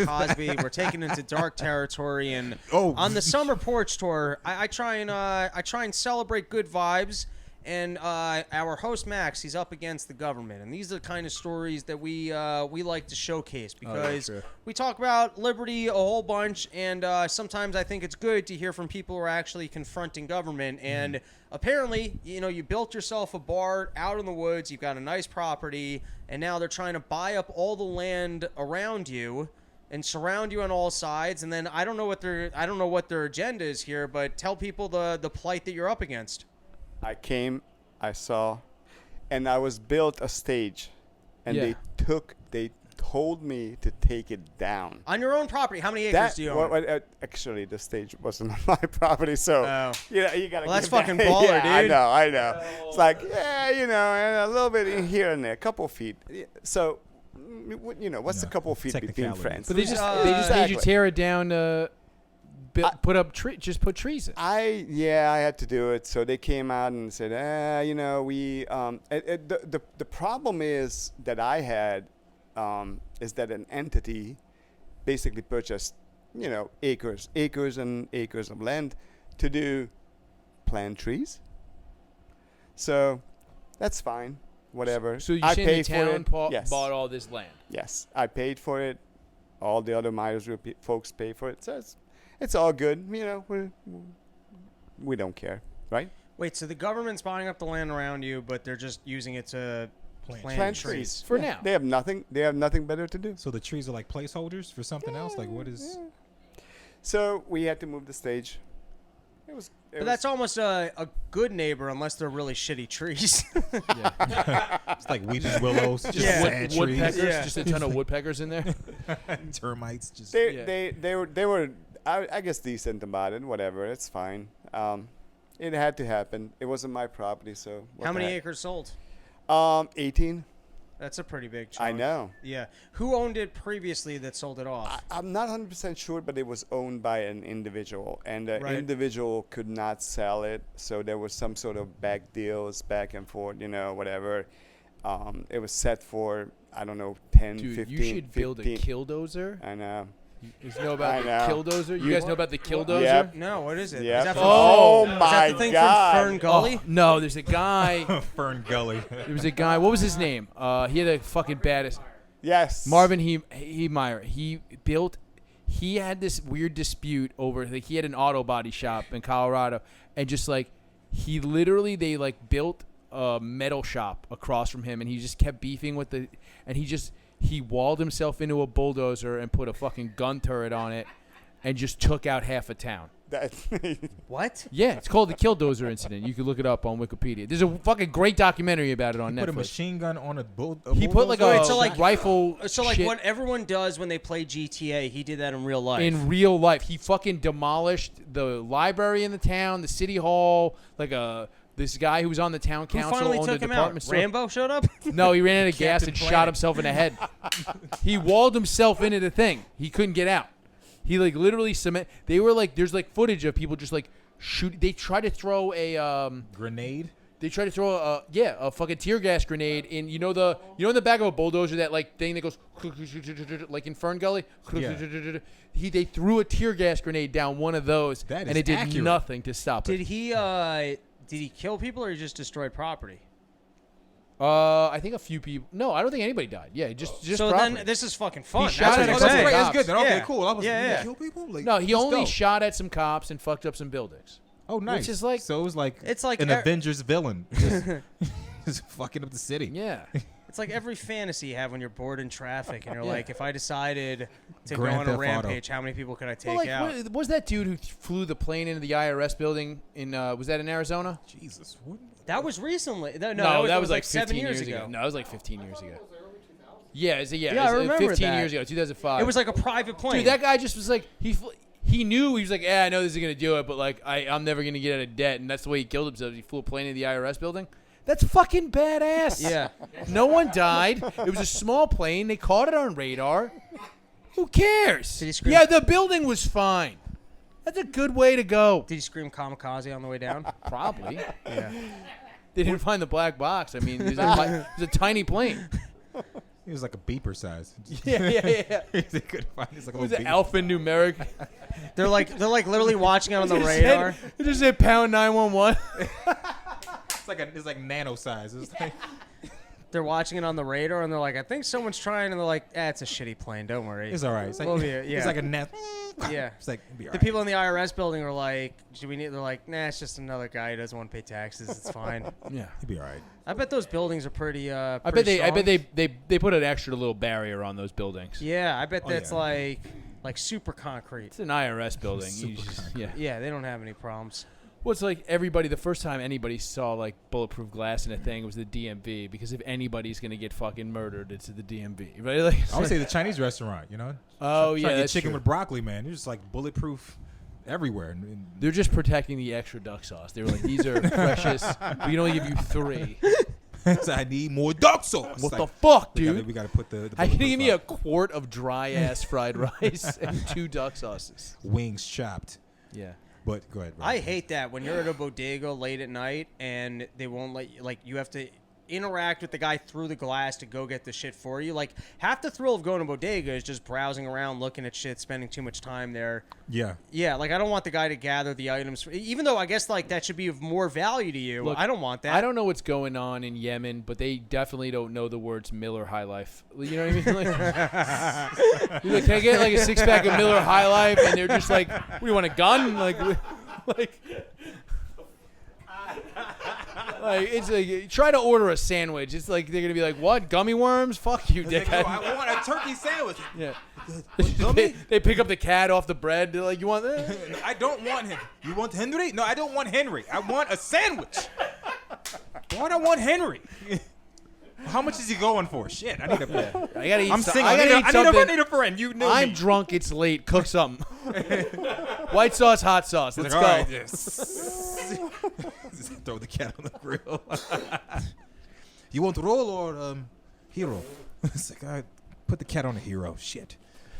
Cosby. We're taking into dark territory, and on the summer porch tour, I try and celebrate good vibes. And our host Max, he's up against the government, and these are the kind of stories that we like to showcase because we talk about liberty a whole bunch, and sometimes I think it's good to hear from people who are actually confronting government. And apparently, you built yourself a bar out in the woods, you've got a nice property, and now they're trying to buy up all the land around you and surround you on all sides. And then I don't know what their agenda is here, but tell people the plight that you're up against. I came, I saw, and I was built a stage, and Yeah. they told me to take it down. On your own property, how many acres do you own? Actually, the stage wasn't on my property, so Oh. you gotta. Well, that's give that- fucking baller, yeah, dude. I know. It's like and a little bit in here and there, a couple feet. So, what's a couple feet between technicalities. friends? But they just made you Exactly. tear it down. Put up just put trees in. I had to do it. So they came out and said, we. The problem is that I had is that an entity basically purchased, acres and acres of land to do plant trees. So that's fine, whatever. So you I saying the paid for town it. Yes. bought all this land? Yes, I paid for it. all the other Meyersville folks pay for it. So it's all good. We don't care, right? Wait, so the government's buying up the land around you, but they're just using it to plant trees. For now. They have nothing better to do. So the trees are like placeholders for something else? Like what is... So we had to move the stage. But that's almost a good neighbor unless they're really shitty trees. It's like weeping willows, just sad trees. Woodpeckers, Yeah. just a ton of woodpeckers in there. Termites. Just They were I guess decent about it. Whatever, it's fine. It had to happen. It wasn't my property, so How many acres sold? 18. That's a pretty big chunk. I know. Yeah. Who owned it previously that sold it off? I'm not 100% sure, but it was owned by an individual, and the individual could not sell it, so there was some sort of back deals, back and forth, whatever. It was set for, I don't know, 10, Dude, 15. you should build a 15. killdozer. I know. You guys know about the I know. killdozer? You guys know about the killdozer? Yep. No, what is it? Yep. Is that from, Oh is my that the thing God. from Fern Gully? Oh, no, there's a guy. Fern Gully. There was a guy. What was his name? He had a fucking baddest. Yes. Marvin Heemeyer. He had this weird dispute over. Like, he had an auto body shop in Colorado, and just like they like built a metal shop across from him, and he just kept beefing with he walled himself into a bulldozer and put a fucking gun turret on it, and just took out half a town. What? Yeah, it's called the Killdozer incident. You can look it up on Wikipedia. There's a fucking great documentary about it on Netflix. Put a machine gun on a He put like a rifle. So like shit what everyone does when they play GTA, he did that in real life. in real life. He fucking demolished the library in the town, the city hall. This guy who was on the town Who council finally owned took a him department out? store. Rambo showed up? No, he ran out of gas Captain and shot Planet. himself in the head. He walled himself into the thing. He couldn't get out. He like literally cement. They were like, there's like footage of people just like shoot. They tried to throw a grenade. They tried to throw a fucking tear gas grenade in in the back of a bulldozer, that like thing that goes like in Fern Gully. Yeah. They threw a tear gas grenade down one of those, That is and it did accurate. nothing to stop Did it. he kill people or he just destroyed property? I think a few people. No, I don't think anybody died. Yeah, just So property. then this is fucking fun. He shot That's at what a I'm couple saying. of That's cops. good. Then. Okay, Yeah. cool. I was Yeah, like, yeah. kill people? Like, No, he that's only dope. shot at some cops and fucked up some buildings. Oh, nice. Which is like- so it was like It's like an er- Avengers villain, just fucking up the city. Yeah. It's like every fantasy you have when you're bored in traffic and you're Yeah. like, if I decided to Grand go on a Theft rampage, how many people could I take Well, like, out? what was that dude who flew the plane into the IRS building in? Was that in Arizona? Jesus, what? That was recently. No, that was like like 7 years 15 ago. No, it was like 15 years ago. Yeah, Yeah, I it was, remember 15 that. years ago, 2005. It was like a private plane. Dude, that guy just was like he knew, he was like, yeah, I know this is gonna do it, but like I'm never gonna get out of debt, and that's the way he killed himself. He flew a plane into the IRS building. That's fucking badass. Yeah. No one died. It was a small plane. They caught it on radar. Who cares? Did he scream- Yeah, the building was fine. That's a good way to go. Did you scream kamikaze on the way down? Probably. Yeah. They didn't find the black box. I mean, it was a tiny plane. It was like a beeper size. Yeah. They couldn't find it. It's like a It was little an alphanumeric. They're like literally watching it on the radar. It just said pound 911. It's like nano size. It's like They're watching it on the radar and they're like, I think someone's trying, and they're like, it's a shitty plane. Don't worry. it's all right. It's like We'll be- yeah. it's like a net. Yeah. It's like it'll be all The right. people in the IRS building are like, do we need? They're like, nah, it's just another guy who doesn't want to pay taxes. It's fine. Yeah. He'll be all right. I bet those buildings are pretty. I bet they put an extra little barrier on those buildings. Yeah, I bet Oh, that's yeah. like super concrete. It's an IRS building. Super concrete. Yeah, they don't have any problems. Well, it's like everybody. The first time anybody saw like bulletproof glass in a thing was the DMV, because if anybody's gonna get fucking murdered, it's the DMV, right? Like, I would say the Chinese restaurant. You know. Oh, Try yeah, to get that's chicken true. with broccoli, man. They're just like bulletproof everywhere. And they're just protecting the extra duck sauce. They were like, these are precious. We can only give you 3. so I need more duck sauce. What Like, the fuck, we dude? gotta put the How can you give me a bulletproof quart of dry ass fried rice and 2 duck sauces? wings chopped. Yeah. But go ahead. Bro. I hate that when you're at a bodega late at night and they won't let you. Like you have to interact with the guy through the glass to go get the shit for you. Like, half the thrill of going to bodega is just browsing around, looking at shit, spending too much time there. Yeah. Yeah, like, I don't want the guy to gather the items. Even though I guess, like, that should be of more value to you. Look, I don't want that. I don't know what's going on in Yemen, but they definitely don't know the words Miller High Life. You know what I mean? Like, you're like, can I get like a 6-pack of Miller High Life? And they're just like, what, do you want a gun? Like it's like, try to order a sandwich. It's like they're gonna be like, what, gummy worms? Fuck you, dickhead. I want a turkey sandwich. Yeah. Gummy? They pick up the cat off the bread. They're like, you want that? I don't want him. You want Henry? No, I don't want Henry. I want a sandwich. Why do I want Henry? How much is he going for? Shit, I need a. I gotta eat. I'm single. I need a friend. You know I'm me. drunk. It's late. Cook something. White sauce, hot sauce. Let's Like, go. all right, yes. Throw the cat on the grill. You want roll or hero? It's like, I put the cat on a hero. Shit.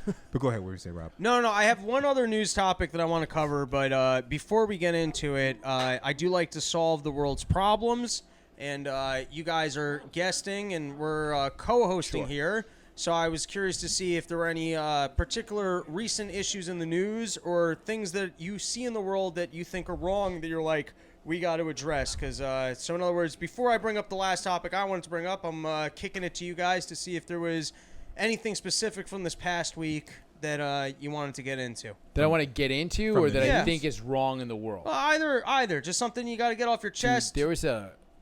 But go ahead. What do you say, Rob? No. I have one other news topic that I want to cover, but before we get into it, I do like to solve the world's problems. And you guys are guesting, and we're co-hosting here. So I was curious to see if there were any particular recent issues in the news or things that you see in the world that you think are wrong that you're like, we got to address. Because so in other words, before I bring up the last topic I wanted to bring up, I'm kicking it to you guys to see if there was anything specific from this past week that you wanted to get into. That I want to get into, or that I news. think is wrong in the world. Either, just something you got to get off your chest. Dude,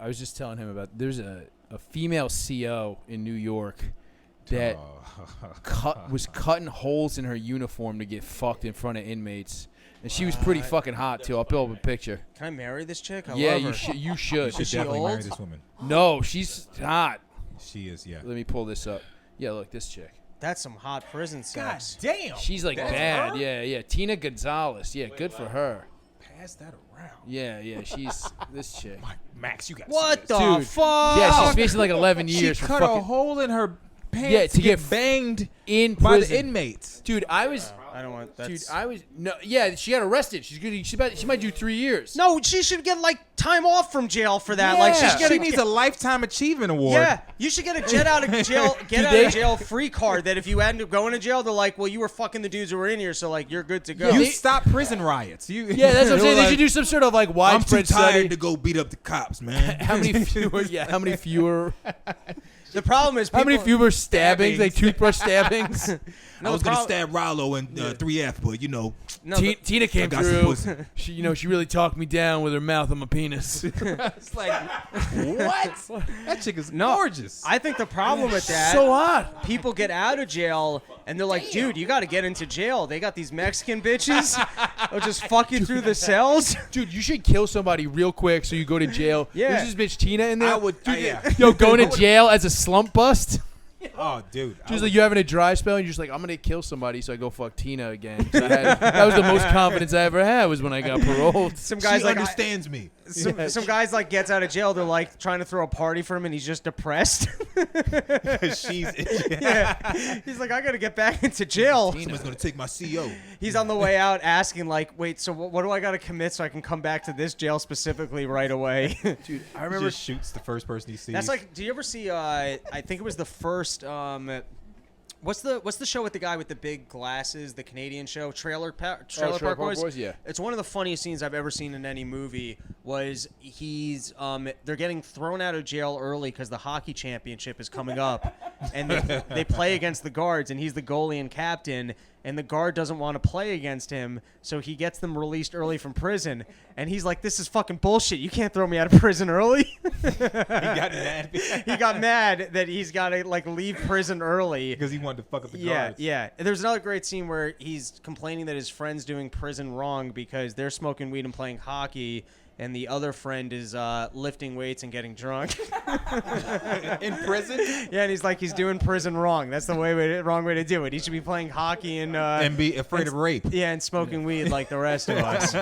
I was just telling him about. There's a female CO in New York that was cutting holes in her uniform to get fucked in front of inmates, and she was pretty fucking hot too. I'll pull up a picture. Can I marry this chick? I Yeah, love her. you should. You should she definitely marry old? this woman. No, she's hot. She is, yeah. Let me pull this up. Yeah, look, this chick. That's some hot prison sex. Damn. She's like That's bad. her? Yeah. Tina Gonzalez. Yeah, good for her. Pass that around. Yeah. She's this chick. Max, you got What the Dude, fuck? Yeah, she's facing like 11 years She for cut a fucking hole in her pants to get banged in by prison. the inmates. Dude, I was. I don't want that. Dude, I was no. Yeah, she got arrested. She's good. She might do 3 years. No, she should get like time off from jail for that. Like she Yeah. should get She needs a lifetime achievement award. Yeah, you should get a get out of jail free card that if you end up going to jail, they're like, well, you were fucking the dudes who were in here, so like you're good to go. You stop prison riots. Yeah, that's what I'm saying. They should do some sort of like I'm too widespread tired study. to go beat up the cops, man. How many fewer? Yeah, how many fewer? The problem is How many people- fewer stabbings? Like toothbrush stabbings. I was going to stab Rollo in 3F, but you know. No, Tina came got some through. pussy. She really talked me down with her mouth on my penis. It's like, what? That chick is gorgeous. I think the problem with that, So hot. people get out of jail and they're like, dude, you got to get into jail. They got these Mexican bitches. They'll just fuck you through the cells. Dude, you should kill somebody real quick so you go to jail. Yeah. There's this bitch Tina in there. I would. Yo, going to jail as a slump bust. Oh, dude. Just like you having a dry spell, and you're just like, I'm gonna kill somebody, so I go fuck Tina again. That was the most confidence I ever had was when I got paroled. Some guys She like understands me. some guys like gets out of jail. They're like trying to throw a party for him, and he's just depressed. Yeah, he's like, I gotta get back into jail. Someone's going to take my CO. He's on the way out asking like, wait, so what do I gotta commit so I can come back to this jail specifically right away? Dude, I He remember. just shoots the first person he sees. That's like, do you ever see? I think it was the first. What's the show with the guy with the big glasses? The Canadian show, Trailer Park Boys. Yeah. It's one of the funniest scenes I've ever seen in any movie. Was they're getting thrown out of jail early because the hockey championship is coming up, and they play against the guards, and he's the goalie and captain. And the guard doesn't want to play against him, so he gets them released early from prison. And he's like, this is fucking bullshit. You can't throw me out of prison early. he got mad. He got mad that he's got to like leave prison early. Because he wanted to fuck up the Yeah, guards. yeah. And there's another great scene where he's complaining that his friend's doing prison wrong because they're smoking weed and playing hockey, and the other friend is lifting weights and getting drunk. In prison? Yeah, and he's like, he's doing prison wrong. That's the wrong way to do it. He should be playing hockey and be afraid of rape. Yeah, and smoking weed like the rest of us.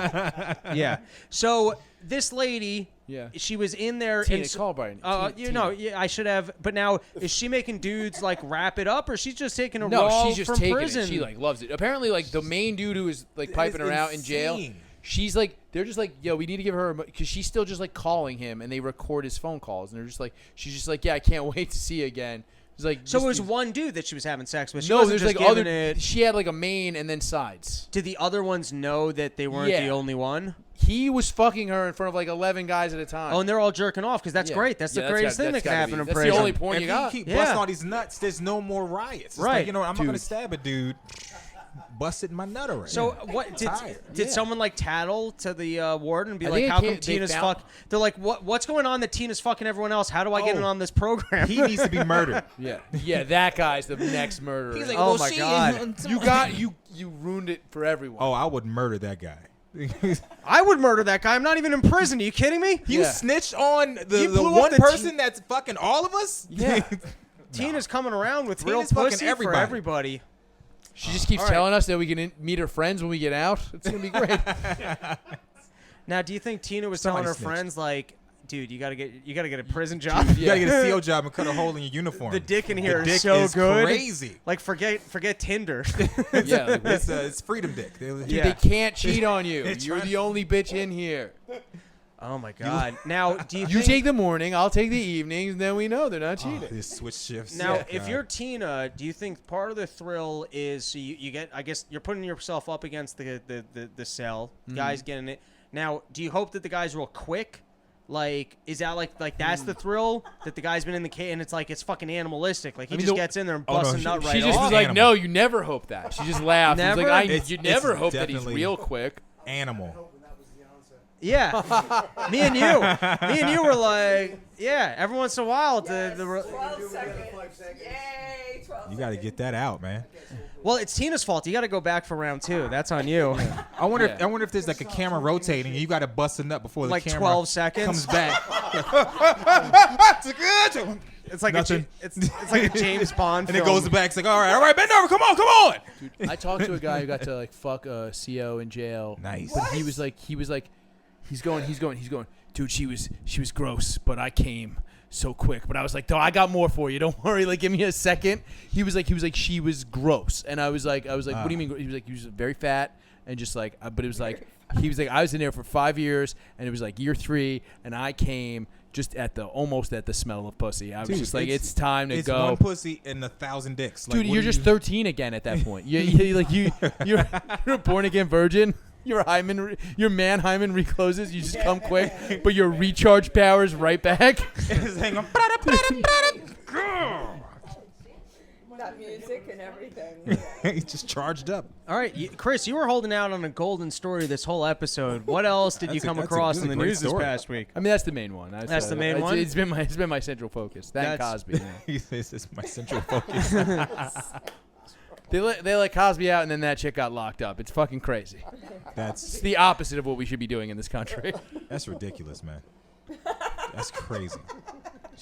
Yeah. So this lady, she was in there. Tina, call by I should have. But now, is she making dudes like wrap it up, or she's just taking a No, raw she's just from taking prison? it. She like loves it. Apparently, like the main dude who is like piping her out in jail. she's like, they're just like, yo, we need to give her, because she's still just like calling him, and they record his phone calls, and they're just like, she's just like, yeah, I can't wait to see you again. It's like, So it was one dude that she was having sex with. She no, wasn't there's just like giving other. it. She had like a main and then sides. Did the other ones know that they weren't Yeah. the only one? He was fucking her in front of like 11 guys at a time. Oh, and they're all jerking off because that's Yeah. great. That's Yeah, the that's greatest gotta- thing that that's can gotta happen be- in that's prison. the only point If you got. keep Yeah. busting all these nuts, there's no more riots. It's Right. like, you know what? I'm not going to Dude. stab a dude. Busted my nut already. So what did Tired. someone like tattle to the warden and be I like, think "How they come can't- Tina's they found- fuck?" They're like, "What's going on that Tina's fucking everyone else? How do I get in Oh. on this program?" He needs to be murdered. Yeah, that guy's the next murderer. He's like, Oh well, my she- God. you ruined it for everyone. Oh, I would murder that guy. I would murder that guy. I'm not even in prison. Are you kidding me? You Yeah. snitched on the blew up one the person that's fucking all of us? Yeah. Tina's coming around with real Tina's fucking pussy for everybody. everybody. She just keeps All right. telling us that we can meet her friends when we get out. It's gonna be great. Now, do you think Tina was Somebody telling her snitched. friends like, "Dude, you gotta get a prison job"? You gotta get a CO job and cut a hole in your uniform. The dick in here The is dick so is good. crazy. Like forget Tinder. Yeah, like, It's freedom dick. dude, Yeah. they can't cheat on you. It's You're right. the only bitch in here. Oh my God. Now, do you You think, take the morning, I'll take the evenings, and then we know they're not cheating. This switch shifts. now, Yeah. if God. you're Tina, do you think part of the thrill is so you get? I guess you're putting yourself up against the cell. Guys getting it. Now, do you hope that the guy's real quick? Like, is that like that's the thrill that the guy's been in the cage and it's like it's fucking animalistic. Like he mean, just the- gets in there and Oh, no, busts a she- nut she right She just off. was like, Animal. no, you never hope that. She just laughed. She was Never? like, It's- you it's never hope that he's definitely- real quick. animal. Yeah, me and you were like, yeah. Every once in a while, 12 seconds. Yay, 12 You got to get that out, man. well, it's Tina's fault. You got to go back for round 2. That's on you. I wonder if Yeah. if there's like a camera rotating and you got to bust a nut before the Like camera 12 seconds. comes back. It's like Nothing. it's like a James Bond And film. it goes back. It's like, all right, bend over. Come on. I talked to a guy who got to like fuck a CO in jail. Nice. But he was like, he's going. Dude, she was gross, but I came so quick. But I was like, though, I got more for you. Don't worry. Like, give me a second. He was like, she was gross, and I was like, what do you mean? He was like, he was very fat and just like, but it was like, he was like, I was in there for 5 years, and it was like year 3, and I came just almost at the smell of pussy. I was Dude, just like, it's- it's time to It's go. one pussy and 1,000 dicks. Like, Dude, what you're do just you- 13 again at that point. You're a born again virgin. Your man hymen recloses. You just come quick, but your recharge power's right back. It's hang on. That music and everything. He's just charged up. All right, Chris, you were holding out on a golden story this whole episode. What else did you That's a- come that's a across really in the great news this story. past week? I mean, that's the main one. That's the main one? It's been my central focus. Thank That's- Cosby. He says this is my central focus. They let Cosby out, and then that chick got locked up. It's fucking crazy. It's That's the opposite of what we should be doing in this country. ridiculous, man. That's crazy.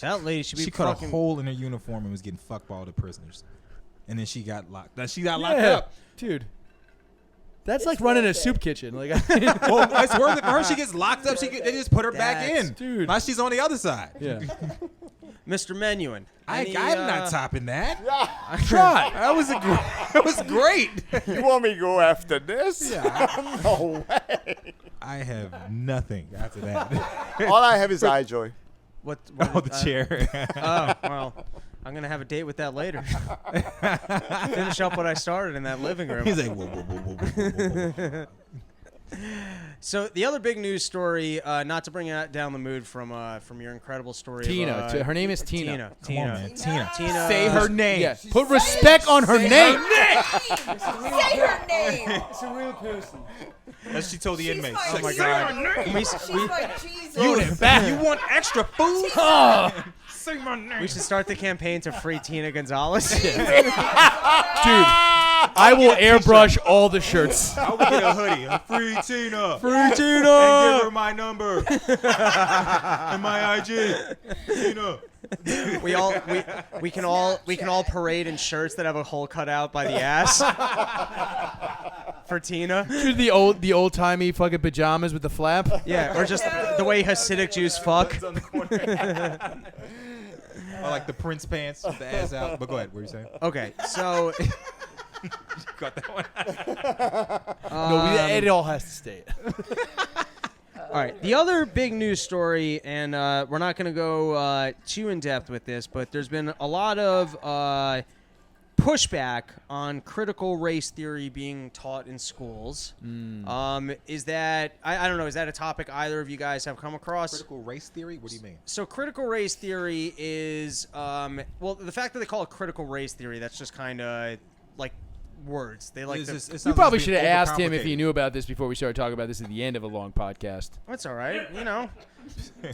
That lady should be She cut a fucking. hole in her uniform and was getting fucked by all the prisoners, and then she got locked. She got locked Yeah. up. Dude. That's like running a soup kitchen. Like, Well, it's worth it for her. She gets locked up. They just put her back That's- in. dude. Now she's on the other side. yeah. Mr. Menuhin. I'm any, not topping that. Try. That was great. You want me to go after this? No way. I have nothing after that. All I have is eye joy. What? Oh, the chair. Oh, well, I'm going to have a date with that later. Finish up what I started in that living room. He's like, whoa, whoa, whoa, whoa, whoa, whoa, whoa. So the other big news story, not to bring down the mood from your incredible story. Tina. Of, Her name is Tina. Come on, man. Tina. Tina. Say her name. Yeah. Put respect on her name. Say her name. It's a real person. As she told the She's inmates. my She's like, hero. "Say She's like Jesus. You want extra food? Say my name. We should start the campaign to free Tina Gonzalez. Dude, I will airbrush all the shirts. I will get a hoodie. Free Tina. Free And Tina. give her my number. And my IG. Tina. We can all parade in shirts that have a hole cut out by the ass. For Tina. Dude, the old timey fucking pajamas with the flap. Yeah, or just the way Hasidic Jews fuck. On the corner. I like the Prince pants with the ass out. But go ahead. What were you saying? Okay, so Got that one. It all has to stay. All right. The other big news story, and we're not going to go too in depth with this, but there's been a lot of pushback on critical race theory being taught in schools. Is that I don't know? Is that a topic either of you guys have come across? Critical race theory? What do you mean? So critical race theory is well, the fact that they call it critical race theory, that's just kind of like words. They like You probably should have asked him if he knew about this before we started talking about this at the end of a long podcast. That's all right. You know,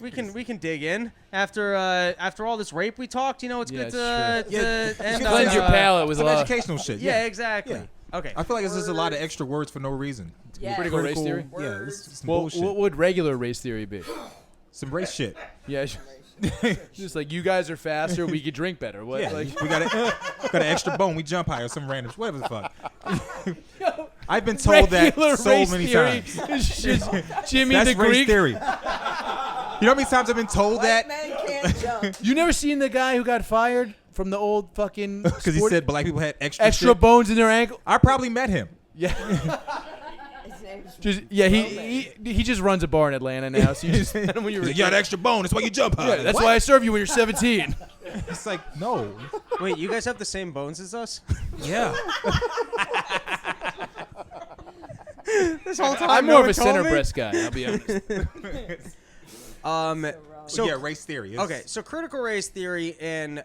we can dig in after all this rape we talked. You know, it's good to end cleanse your palate with some educational shit. Yeah, exactly. Yeah. Okay. I feel like it's just a lot of extra words for no reason. Yes. Critical race theory? Yeah, this is some Well, bullshit. what would regular race theory be? Some race shit. Yeah. Just like you guys are faster, we could drink better. What? Yeah, Like, we got an extra bone. We jump higher. Some random, whatever the fuck. I've been told that regular so race many theory times. is just Jimmy That's the race Greek. theory. You know how many times I've been told White that? men can't jump. You never seen the guy who got fired from the old fucking Because he sport- said black people had extra shit. bones in their ankle? I probably met him. Yeah. His name's He just runs a bar in Atlanta now. So you just when you He's were like, you got extra bone. That's why you jump high. yeah, that's What? why I serve you when you're 17. It's like, no. Wait, you guys have the same bones as us? Yeah. This whole time. I'm no more of one a told center me? breast guy. I'll be honest. So yeah, race theory. It's- Okay, so critical race theory, and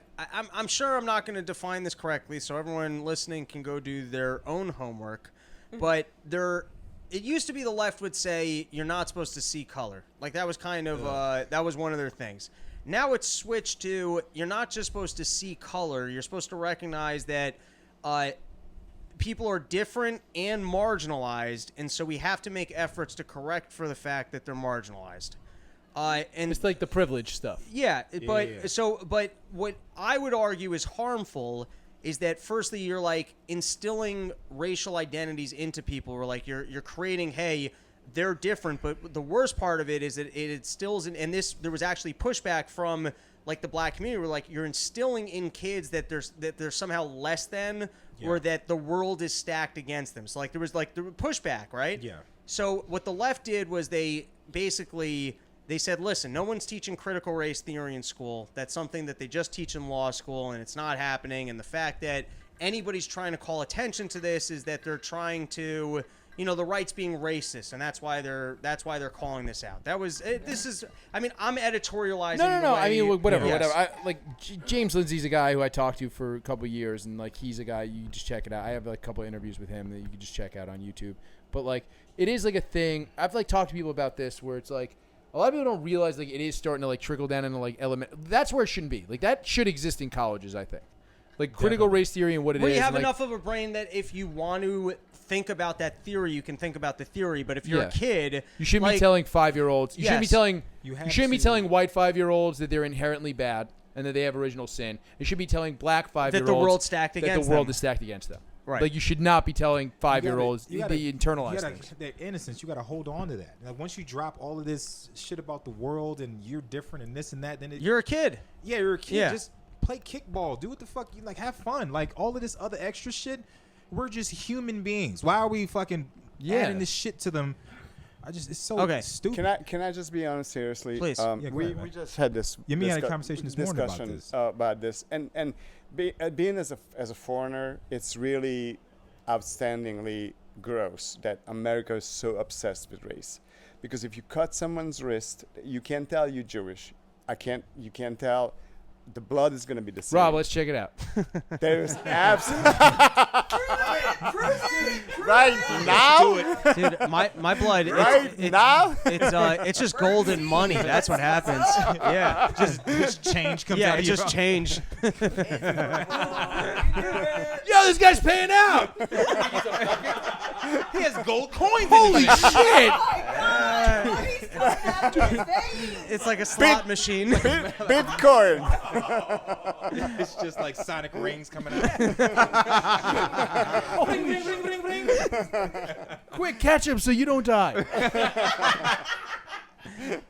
I'm sure I'm not going to define this correctly, so everyone listening can go do their own homework. But it used to be the left would say you're not supposed to see color. Like that was kind of that was one of their things. Now it's switched to you're not just supposed to see color. You're supposed to recognize that people are different and marginalized, and so we have to make efforts to correct for the fact that they're marginalized. And It's like the privilege stuff. yeah, but yeah. but what I would argue is harmful is that firstly you're like instilling racial identities into people. Where like you're creating, hey, they're different, but the worst part of it is that it instills and this there was actually pushback from like the black community where like you're instilling in kids that they're somehow less than or that the world is stacked against them. So like there was like the pushback, right? Yeah. So what the left did was they said, listen, no one's teaching critical race theory in school. That's something that they just teach in law school, and it's not happening. And the fact that anybody's trying to call attention to this is that they're trying to, the right's being racist, and that's why they're calling this out. That was this is. I mean, I'm editorializing. No. I mean, whatever. Yes. James Lindsay's a guy who I talked to for a couple of years, and like he's a guy you can just check it out. I have like a couple of interviews with him that you can just check out on YouTube. But like, it is like a thing. I've like talked to people about this where it's like. A lot of people don't realize like it is starting to like trickle down into like element. That's where it shouldn't be. Like that should exist in colleges, I think. Like critical race theory and what it is. Well, you have and, like, enough of a brain that if you want to think about that theory, you can think about the theory. But if you're a kid, you shouldn't like, be telling 5-year-olds. You shouldn't be Yes. telling. You You shouldn't be telling white 5-year-olds that they're inherently bad and that they have original sin. You should be telling black 5-year-olds the world's stacked that against the world them. is stacked against them. Right. Like you should not be telling 5-year-olds You gotta- the internalized things. That innocence, you got to hold on to that. Like once you drop all of this shit about the world and you're different and this and that, then you're a kid. you're a kid. Yeah. Just play kickball. Do what the fuck you like. Have fun. Like all of this other extra shit. We're just human beings. Why are we fucking adding this shit to them? It's so stupid. Can I just be honest seriously? Please. Yeah, go we ahead, man. we just had this. Yeah, me had a conversation this morning about this. About this, and being as a foreigner, it's really outstandingly gross that America is so obsessed with race. Because if you cut someone's wrist, you can't tell you're Jewish. You can't tell. The blood is going to be the same. Rob, let's check it out. There's absolutely right now. Dude, my blood. Now. It's just golden money. That's what happens. Yeah. Just change comes Yeah, out it of your just mouth. changed. Yo, this guy's paying out. He has gold coins. Holy shit! It's like a slot machine. Bitcoin. It's just like sonic rings coming out. Ring, ring, ring, ring, ring. Quick, catch him so you don't die.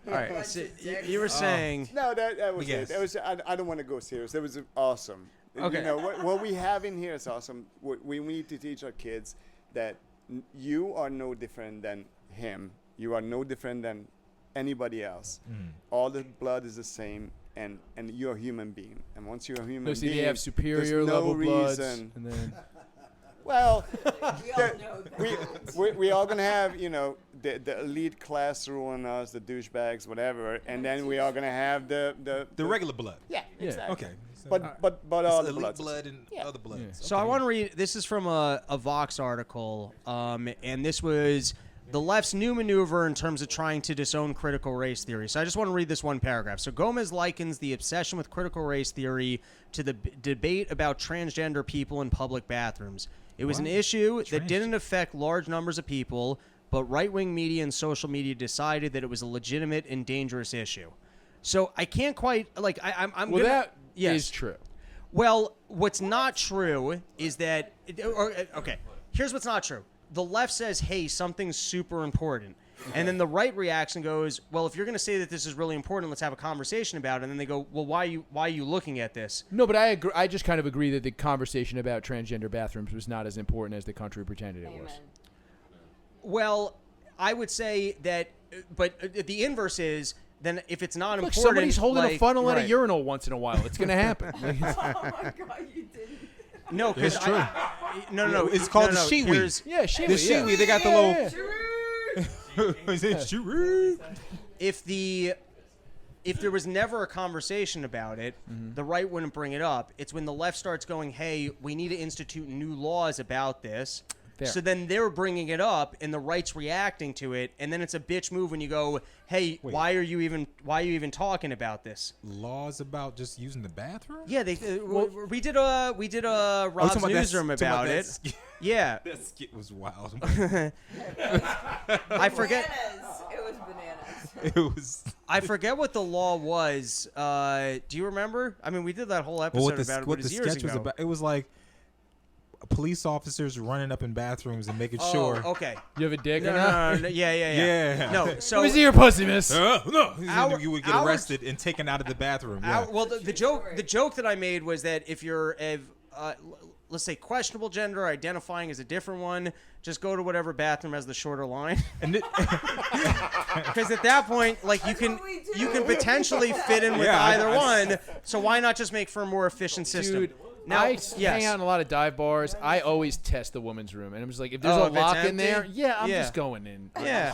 All right. So you were saying. No, that was Yes. it. That was. I don't want to go serious. That was awesome. Okay. You know what we have in here is awesome. We need to teach our kids that you are no different than him. You are no different than anybody else. All the blood is the same, and you're a human being. And once you're a human No, see, being, they have superior there's no level bloods, reason. and then Well, We all know that. we all gonna have the elite class ruling us, the douchebags, whatever, and then we are gonna have the regular blood. yeah, exactly. Okay. So But all the elite bloods. blood and other bloods. Yeah. So I want to read. This is from a Vox article, and this was the left's new maneuver in terms of trying to disown critical race theory. So I just want to read this one paragraph. So Gomez likens the obsession with critical race theory to the debate about transgender people in public bathrooms. It was an issue that didn't affect large numbers of people, but right-wing media and social media decided that it was a legitimate and dangerous issue. So I can't quite I'm well, gonna, that yes. is true. Well, what's not true is that okay, here's what's not true. The left says, "Hey, something's super important." And then the right reaction goes, "Well, if you're going to say that this is really important, let's have a conversation about it." And then they go, "Well, why are you looking at this?" No, but I agree. I just kind of agree that the conversation about transgender bathrooms was not as important as the country pretended it was. Amen. Well, I would say that, but the inverse is then if it's not Look, important, somebody's holding a funnel at a right. urinal once in a while. It's going to happen. Oh my God, you didn't. No, because It's true. No. It's called the shiwi. here's- yeah, shit. The shiwi, they got the little. Is it shiwi? If there was never a conversation about it, the right wouldn't bring it up. It's when the left starts going, "Hey, we need to institute new laws about this." Fair. So then they're bringing it up, and the right's reacting to it, and then it's a bitch move when you go, "Hey, why are you even talking about this?" Laws about just using the bathroom? Yeah, we did a Rob's talking about that- newsroom talking about that it. skit. Yeah, That skit was wild. I forget. Bananas. It was bananas. It was. I forget what the law was. Do you remember? I mean, we did that whole episode about it, what but the it was years sketch was ago. about, it was like police officers running up in bathrooms and making Oh, sure. okay. You have a dick No, or not? no, yeah. Yeah. No, so Let me see your pussy, miss. No, Our- you would get our- arrested and taken out of the bathroom. Yeah. well, the joke that I made was that if you're let's say questionable gender, identifying as a different one, just go to whatever bathroom has the shorter line. And Because at that point, like you can potentially fit in with Yeah, either one. So why not just make for a more efficient system? Dude, Now, I yes. hang out in a lot of dive bars. I always test the woman's room, and I'm just like, if there's Oh, a if it's lock in empty? there, yeah, I'm Yeah. just going in. Yeah.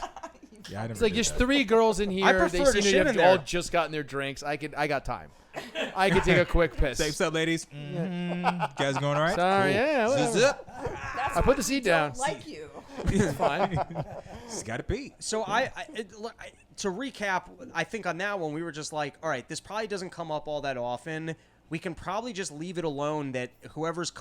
yeah, I never It's like did there's that. 3 girls in here. prefer They to seem shit to in have there. all just gotten their drinks. I got time. I could take a quick piss. What's up, ladies? Guys going all right? Sorry, Cool. yeah, whatever. Zip, zip. That's I put the seat down. don't like you. It's fine. Just gotta pee. So to recap, I think on that one we were just like, all right, this probably doesn't come up all that often. We can probably just leave it alone that whoever's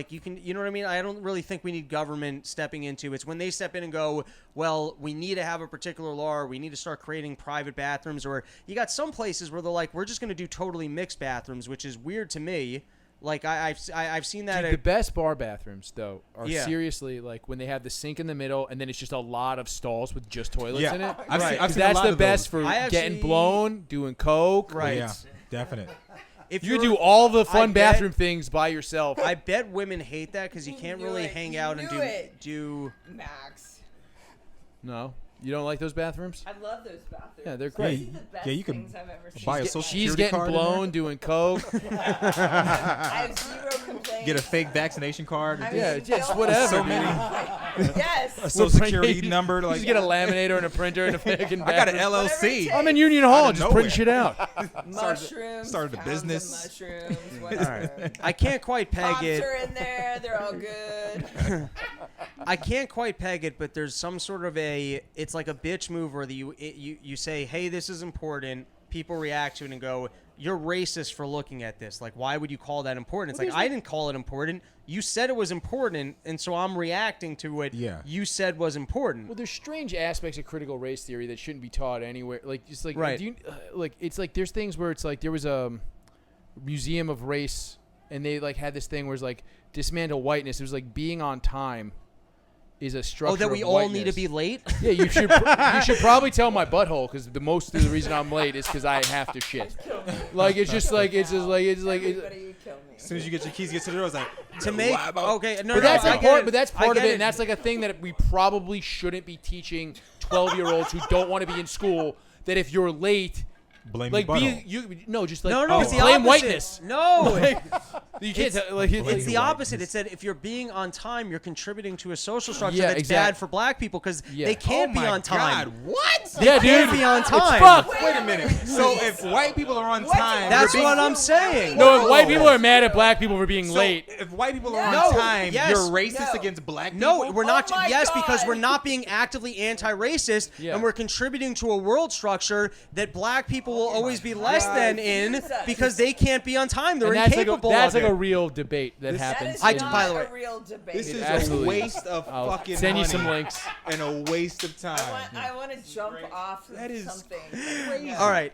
you know what I mean? I don't really think we need government stepping into. It's when they step in and go, well, we need to have a particular law, or we need to start creating private bathrooms, or you got some places where they're like, we're just going to do totally mixed bathrooms, which is weird to me. Like I've seen that. Dude, the best bar bathrooms though are Yeah. seriously like when they have the sink in the middle and then it's just a lot of stalls with just toilets Yeah. in it. I've seen- I've 'Cause seen a that's lot the of best those. for I getting actually- blown, doing coke. Right. Yeah, definite. if You you're- do all the I fun bet- bathroom things by yourself. I bet women hate that because you can't knew really it. hang You out and knew it. do. Max. No, you don't like those bathrooms? I love those bathrooms. Yeah, they're These great. are the best Yeah, you can things I've ever seen. buy a social She's security getting card in there. blown, doing coke. I have 0 complaints. Get a fake vaccination card. I mean, Yeah, they just all- whatever. So many. Yes. A social security number. You Like, just get a laminator and a printer and a fucking I got an bathroom. LLC. I'm in Union Hall, Out of just print nowhere. shit out. Mushrooms. started a pounds of business. Mushrooms. Whatever. I can't quite peg Pops it. are in there. They're all good. I can't quite peg it, but there's some sort of it's like a bitch move where you say, hey, this is important. People react to it and go, you're racist for looking at this. Like, why would you call that important? It's like, I didn't call it important. You said it was important, and so I'm reacting to what you said was important. Well, there's strange aspects of critical race theory that shouldn't be taught anywhere. Like, just like, Right. do you, like, it's like there's things where it's like there was a museum of race, and they like had this thing where it's like dismantle whiteness. It was like being on time is a structure. Oh, that we of all whiteness. need to be late? Yeah, you should probably tell my butthole because most of the reason I'm late is because I have to shit. Like it's just like it's Everybody kill me. As soon as you get your keys, get to the door, it's like To make okay, no, But no, that's I a get part. it. But that's I part of get it, and that's like a thing that we probably shouldn't be teaching 12-year-olds who don't want to be in school. That if you're late, blame like your be butthole. you no, just like no, it's the blame opposite. whiteness. No, You can't. it's the opposite. It said if you're being on time, you're contributing to a social structure Yeah, that's exact- bad for black people because Yeah. they can't be my on time. God, what? Yeah, Can't dude. be on It's time. fucked. Wait a minute. So if white people are on What? time, That's you're what being- I'm saying. No, if white people are mad at black people for being So late. if white people are No, on time, yes. you're racist No. against black people. No, we're not. Oh my Yes, because God. we're not being actively anti-racist, Yeah. and we're contributing to a world structure that black people will always be less than in Jesus. because they can't be on time. They're And that's like incapable that's of like it. a real debate that This- That happens. is I- not by the way, a real debate. This is Absolutely. a waste of I'll fucking send you money some links. and a waste of time. I want to jump off That is something. crazy. All right,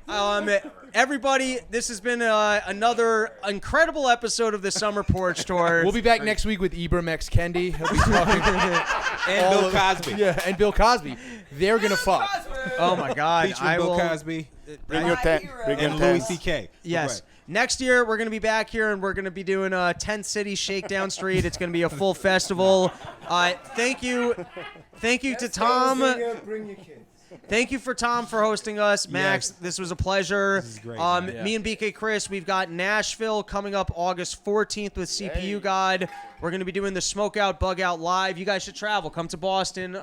everybody, this has been another incredible episode of the Summer Porch Tour. We'll be back next week with Ibram X. Kendi. He'll be talking. And Bill Cosby. Yeah, and Bill Cosby. They're gonna fuck. Oh my God, Featuring I Bill will. Cosby Bring your tent. hero. Bring your and Louis tents. C.K. Yes. Next year, we're going to be back here, and we're going to be doing Tent City Shakedown Street. It's going to be a full festival. Thank you to Tom. Bring your kids. Thank you for Tom for hosting us. Max, Yes. this was a pleasure. This is great, man. Yeah. Me and BK Chris, we've got Nashville coming up August 14th with CPU God. We're going to be doing the Smoke Out Bug Out Live. You guys should travel. Come to Boston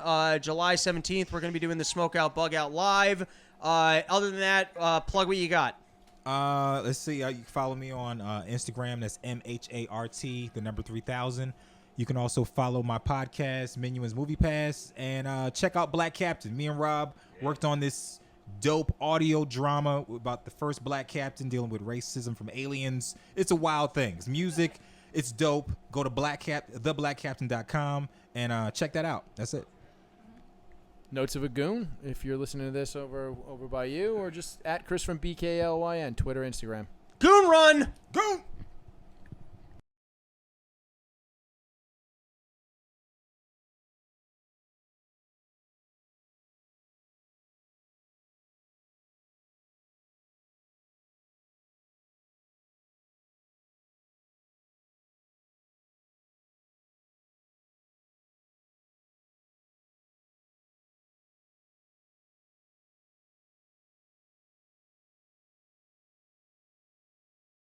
July 17th. We're going to be doing the Smoke Out Bug Out Live. Other than that, plug what you got. Let's see. You can follow me on Instagram. That's MHART, the number 3000. You can also follow my podcast, Menuhin's Movie Pass, and check out Black Captain. Me and Rob worked on this dope audio drama about the first black captain dealing with racism from aliens. It's a wild thing. It's music. It's dope. Go to theblackcaptain.com and check that out. That's it. Notes of a Goon. If you're listening to this over by you, or just at Chris from BKLYN, Twitter, Instagram. Goon Run! Go!